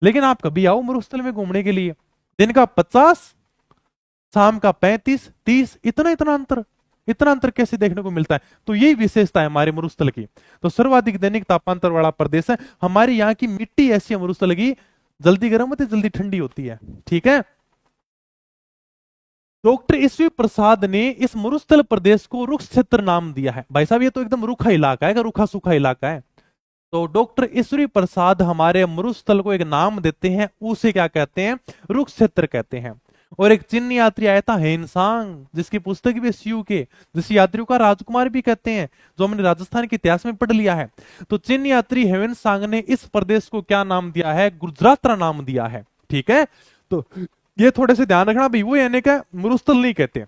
लेकिन आप कभी आओ मरुस्थल में घूमने के लिए, दिन का 50, शाम का 35, 30, इतना इतना अंतर, इतना अंतर कैसे देखने को मिलता है? तो यही विशेषता है हमारे मरुस्थल की। तो सर्वाधिक दैनिक तापांतर वाला प्रदेश है। हमारे यहाँ की मिट्टी ऐसी है मरुस्थल की, जल्दी गर्म होती है, जल्दी ठंडी होती है। ठीक है। डॉक्टर ईश्वी प्रसाद ने इस मरुस्थल प्रदेश को रुक्ष क्षेत्र नाम दिया है। भाई साहब ये तो एकदम रूखा इलाका है, रूखा सूखा इलाका है। तो डॉक्टर ईश्वरी प्रसाद हमारे मरुस्थल को एक नाम देते हैं, उसे क्या कहते हैं? रुक्ष क्षेत्र कहते हैं। और एक चीनी यात्री आया था हेनसांग, जिसकी पुस्तक भी सीयू के, जिस यात्रियों का राजकुमार भी कहते हैं, जो हमने राजस्थान के इतिहास में पढ़ लिया है। तो चीनी यात्री हेवेनसांग ने इस प्रदेश को क्या नाम दिया है? गुजरातरा नाम दिया है। ठीक है, तो ये थोड़े से ध्यान रखना भाई, वो यानी क्या मरुस्थल नहीं कहते।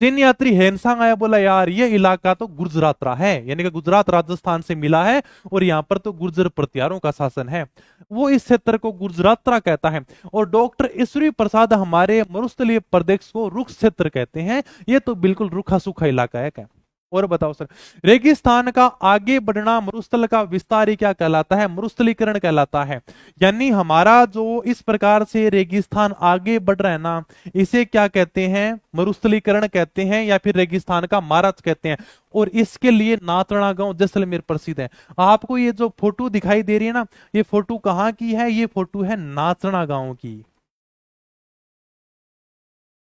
चीन यात्री हेनसांग आया, बोला यार ये इलाका तो गुजरातरा है, यानी कि गुजरात राजस्थान से मिला है और यहाँ पर तो गुर्जर प्रतिहारों का शासन है, वो इस क्षेत्र को गुजरातरा कहता है। और डॉक्टर ईश्वरी प्रसाद हमारे मरुस्थलीय प्रदेश को रुक्ष क्षेत्र कहते हैं। ये तो बिल्कुल रूखा सूखा इलाका है क्या? और बताओ सर, रेगिस्तान का आगे बढ़ना मरुस्थल का विस्तार ही क्या कहलाता है? मरुस्थलीकरण कहलाता है। यानी हमारा जो इस प्रकार से रेगिस्तान आगे बढ़ रहा है ना, इसे क्या कहते हैं? मरुस्थलीकरण कहते हैं, या फिर रेगिस्तान का महाराज कहते हैं। और इसके लिए नाथरना गांव जैसलमेर प्रसिद्ध है। आपको ये जो फोटो दिखाई दे रही है ना, ये फोटो कहाँ की है? ये फोटो है नाथरना गांव की।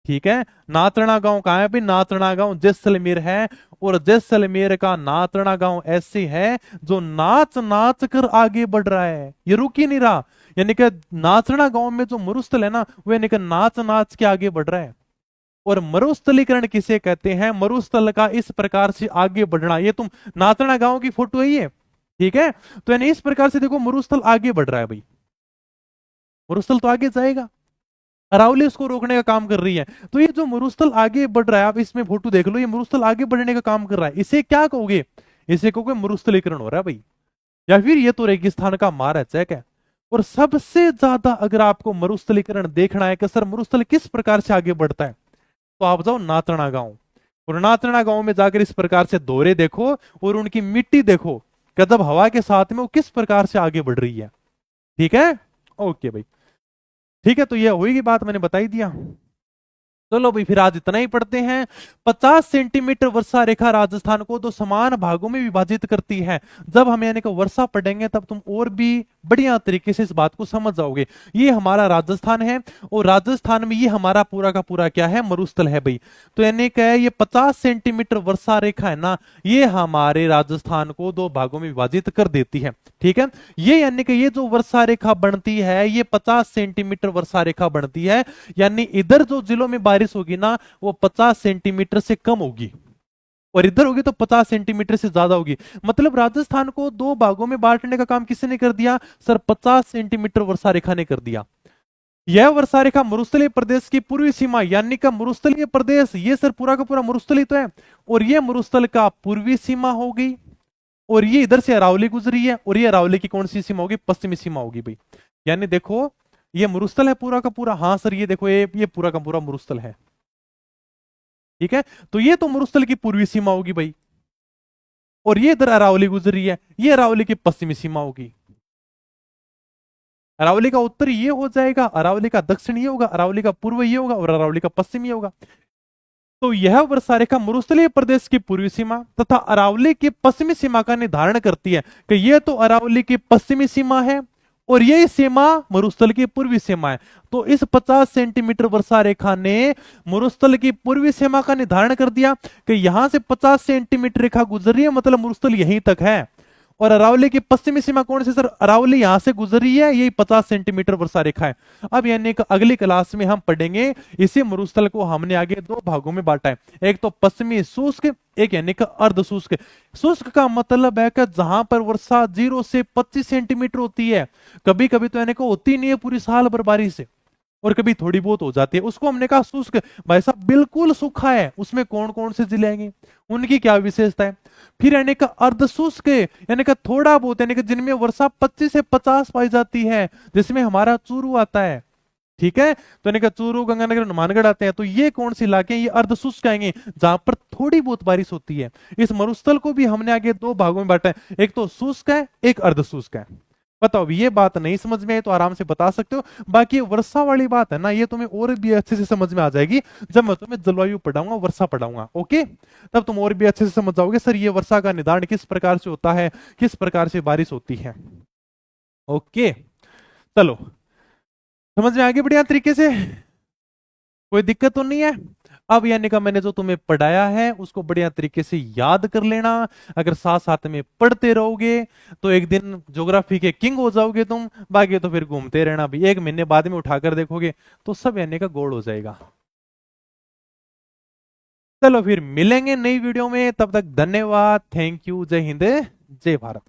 ठीक है, नाथरना गांव कहाँ है भाई? नाथरना गांव जैसलमेर है। और जैसलमेर का नाथरना गांव ऐसे है जो नाच नाच कर आगे बढ़ रहा है, ये रुक ही नहीं रहा। यानी कि नाथरना गांव में जो मरुस्थल है ना, वो यानी कि नाच नाच के आगे बढ़ रहा है। और मरुस्थलीकरण किसे कहते हैं? मरुस्थल का इस प्रकार से आगे बढ़ना। ये तुम नाथरना गांव की फोटो है ये, ठीक है। तो यानी इस प्रकार से देखो, मरुस्थल आगे बढ़ रहा है भाई, मरुस्थल तो आगे जाएगा, अरावली उसको रोकने का काम कर रही है। तो ये जो मरुस्थल आगे बढ़ रहा है, आप इसमें फोटो देख लो, ये मरुस्थल आगे बढ़ने का काम कर रहा है। इसे क्या कहोगे? इसे कहोगे मरुस्थलीकरण हो रहा है भाई, या फिर ये तो रेगिस्तान का महाराज है क्या? और सबसे ज्यादा अगर आपको मरुस्थलीकरण देखना है कि सर मरुस्थल किस प्रकार से आगे बढ़ता है, तो आप जाओ नाथरना गांव। और नाथरना गांव में जाकर इस प्रकार से दोरे देखो और उनकी मिट्टी देखो कि जब हवा के साथ में वो किस प्रकार से आगे बढ़ रही है। ठीक है, ओके भाई, ठीक है। तो ये हुई बात, मैंने बता ही दिया। चलो भाई, फिर आज इतना ही पढ़ते हैं। 50 सेंटीमीटर वर्षा रेखा राजस्थान को दो समान भागों में विभाजित करती है। जब हम यानी कि वर्षा पढ़ेंगे तब तुम और भी बढ़िया तरीके से इस बात को समझ जाओगे। ये हमारा राजस्थान है और राजस्थान में ये हमारा पूरा का पूरा क्या है? मरुस्थल है भाई। तो यानी कि ये 50 सेंटीमीटर वर्षा रेखा है ना, ये हमारे राजस्थान को दो भागों में विभाजित कर देती है। ठीक है, ये यानी कि ये जो वर्षा रेखा बनती है, ये 50 सेंटीमीटर वर्षा रेखा बनती है। यानी इधर जो जिलों में बारिश बारिश होगी ना वो 50 सेंटीमीटर से कम होगी, और इधर होगी तो 50 सेंटीमीटर से ज्यादा होगी। मतलब राजस्थान को दो भागों में बांटने का काम किसने कर दिया सर? 50 सेंटीमीटर वर्षा रेखा ने कर दिया। यह वर्षा रेखा मरुस्थलीय प्रदेश की पूर्वी सीमा, यानी का मरुस्थलीय प्रदेश ये सर पूरा का पूरा मरुस्थली तो है, और ये मरुस्थल का पूर्वी सीमा हो गई, और ये इधर से अरावली गुजरी है, और ये अरावली की कौन सी सीमा होगी? पश्चिमी सीमा होगी भाई। यानी देखो ये मरुस्थल है पूरा का पूरा, हाँ सर ये देखो ये पूरा का पूरा मरुस्थल है, ठीक है। तो ये तो मरुस्थल की पूर्वी सीमा होगी भाई, और ये इधर अरावली गुजरी है, ये अरावली की पश्चिमी सीमा होगी। अरावली का उत्तर ये हो जाएगा, अरावली का दक्षिण ये होगा, अरावली का पूर्व ये होगा, और अरावली का पश्चिम ये होगा। तो यह वर्षा रेखा मरुस्थलीय प्रदेश की पूर्वी सीमा तथा अरावली की पश्चिमी सीमा का निर्धारण करती है कि यह तो अरावली की पश्चिमी सीमा है और यही सीमा मरुस्थल की पूर्वी सीमा है। तो इस 50 सेंटीमीटर वर्षा रेखा ने मरुस्थल की पूर्वी सीमा का निर्धारण कर दिया कि यहां से 50 सेंटीमीटर रेखा गुजर रही है, मतलब मरुस्थल यहीं तक है। और अरावली की पश्चिमी सीमा कौन सी सर? अरावली यहां से गुजरी है, यही 50 सेंटीमीटर वर्षा रेखा है। अब यानी अगली क्लास में हम पढ़ेंगे इसी मरुस्थल को हमने आगे दो भागों में बांटा है, एक तो पश्चिमी शुष्क, एक यानी कि अर्ध शुष्क। शुष्क का मतलब है कि जहां पर वर्षा 0 से 25 सेंटीमीटर होती है, कभी कभी तो यानी कि होती नहीं है पूरी साल भर बारिश, और कभी थोड़ी बहुत हो जाती है, उसको हमने कहा शुष्क। भाई साहब बिल्कुल सूखा है, उसमें कौन कौन से जिले आएंगे, उनकी क्या विशेषता है? फिर यानी कि अर्ध शुष्क, यानी कि थोड़ा बहुत, यानी कि जिनमें वर्षा 25 से 50 पाई जाती है, जिसमें हमारा चूरू आता है, ठीक है। तो यानी कि चूरू, गंगानगर, हनुमानगढ़ आते हैं, तो ये कौन से इलाके हैं? ये अर्ध शुष्क आएंगे जहां पर थोड़ी बहुत बारिश होती है। इस मरुस्थल को भी हमने आगे दो भागों में बांटा है, एक तो शुष्क है, एक अर्ध शुष्क है। बताओ ये बात नहीं समझ में आई तो आराम से बता सकते हो, बाकी वर्षा वाली बात है ना ये तुम्हें और भी अच्छे से समझ में आ जाएगी जब मैं तुम्हें जलवायु पढ़ाऊंगा, वर्षा पढ़ाऊंगा, ओके। तब तुम और भी अच्छे से समझ जाओगे सर ये वर्षा का निर्धारण किस प्रकार से होता है, किस प्रकार से बारिश होती है, ओके। चलो समझ में आगे बढ़िया तरीके से, कोई दिक्कत तो नहीं है? अब यानी का मैंने जो तुम्हें पढ़ाया है उसको बढ़िया तरीके से याद कर लेना। अगर साथ साथ में पढ़ते रहोगे तो एक दिन ज्योग्राफी के किंग हो जाओगे तुम, बाकी तो फिर घूमते रहना भी, एक महीने बाद में उठाकर देखोगे तो सब यानी का गोल हो जाएगा। चलो फिर मिलेंगे नई वीडियो में, तब तक धन्यवाद, थैंक यू, जय हिंद, जय भारत।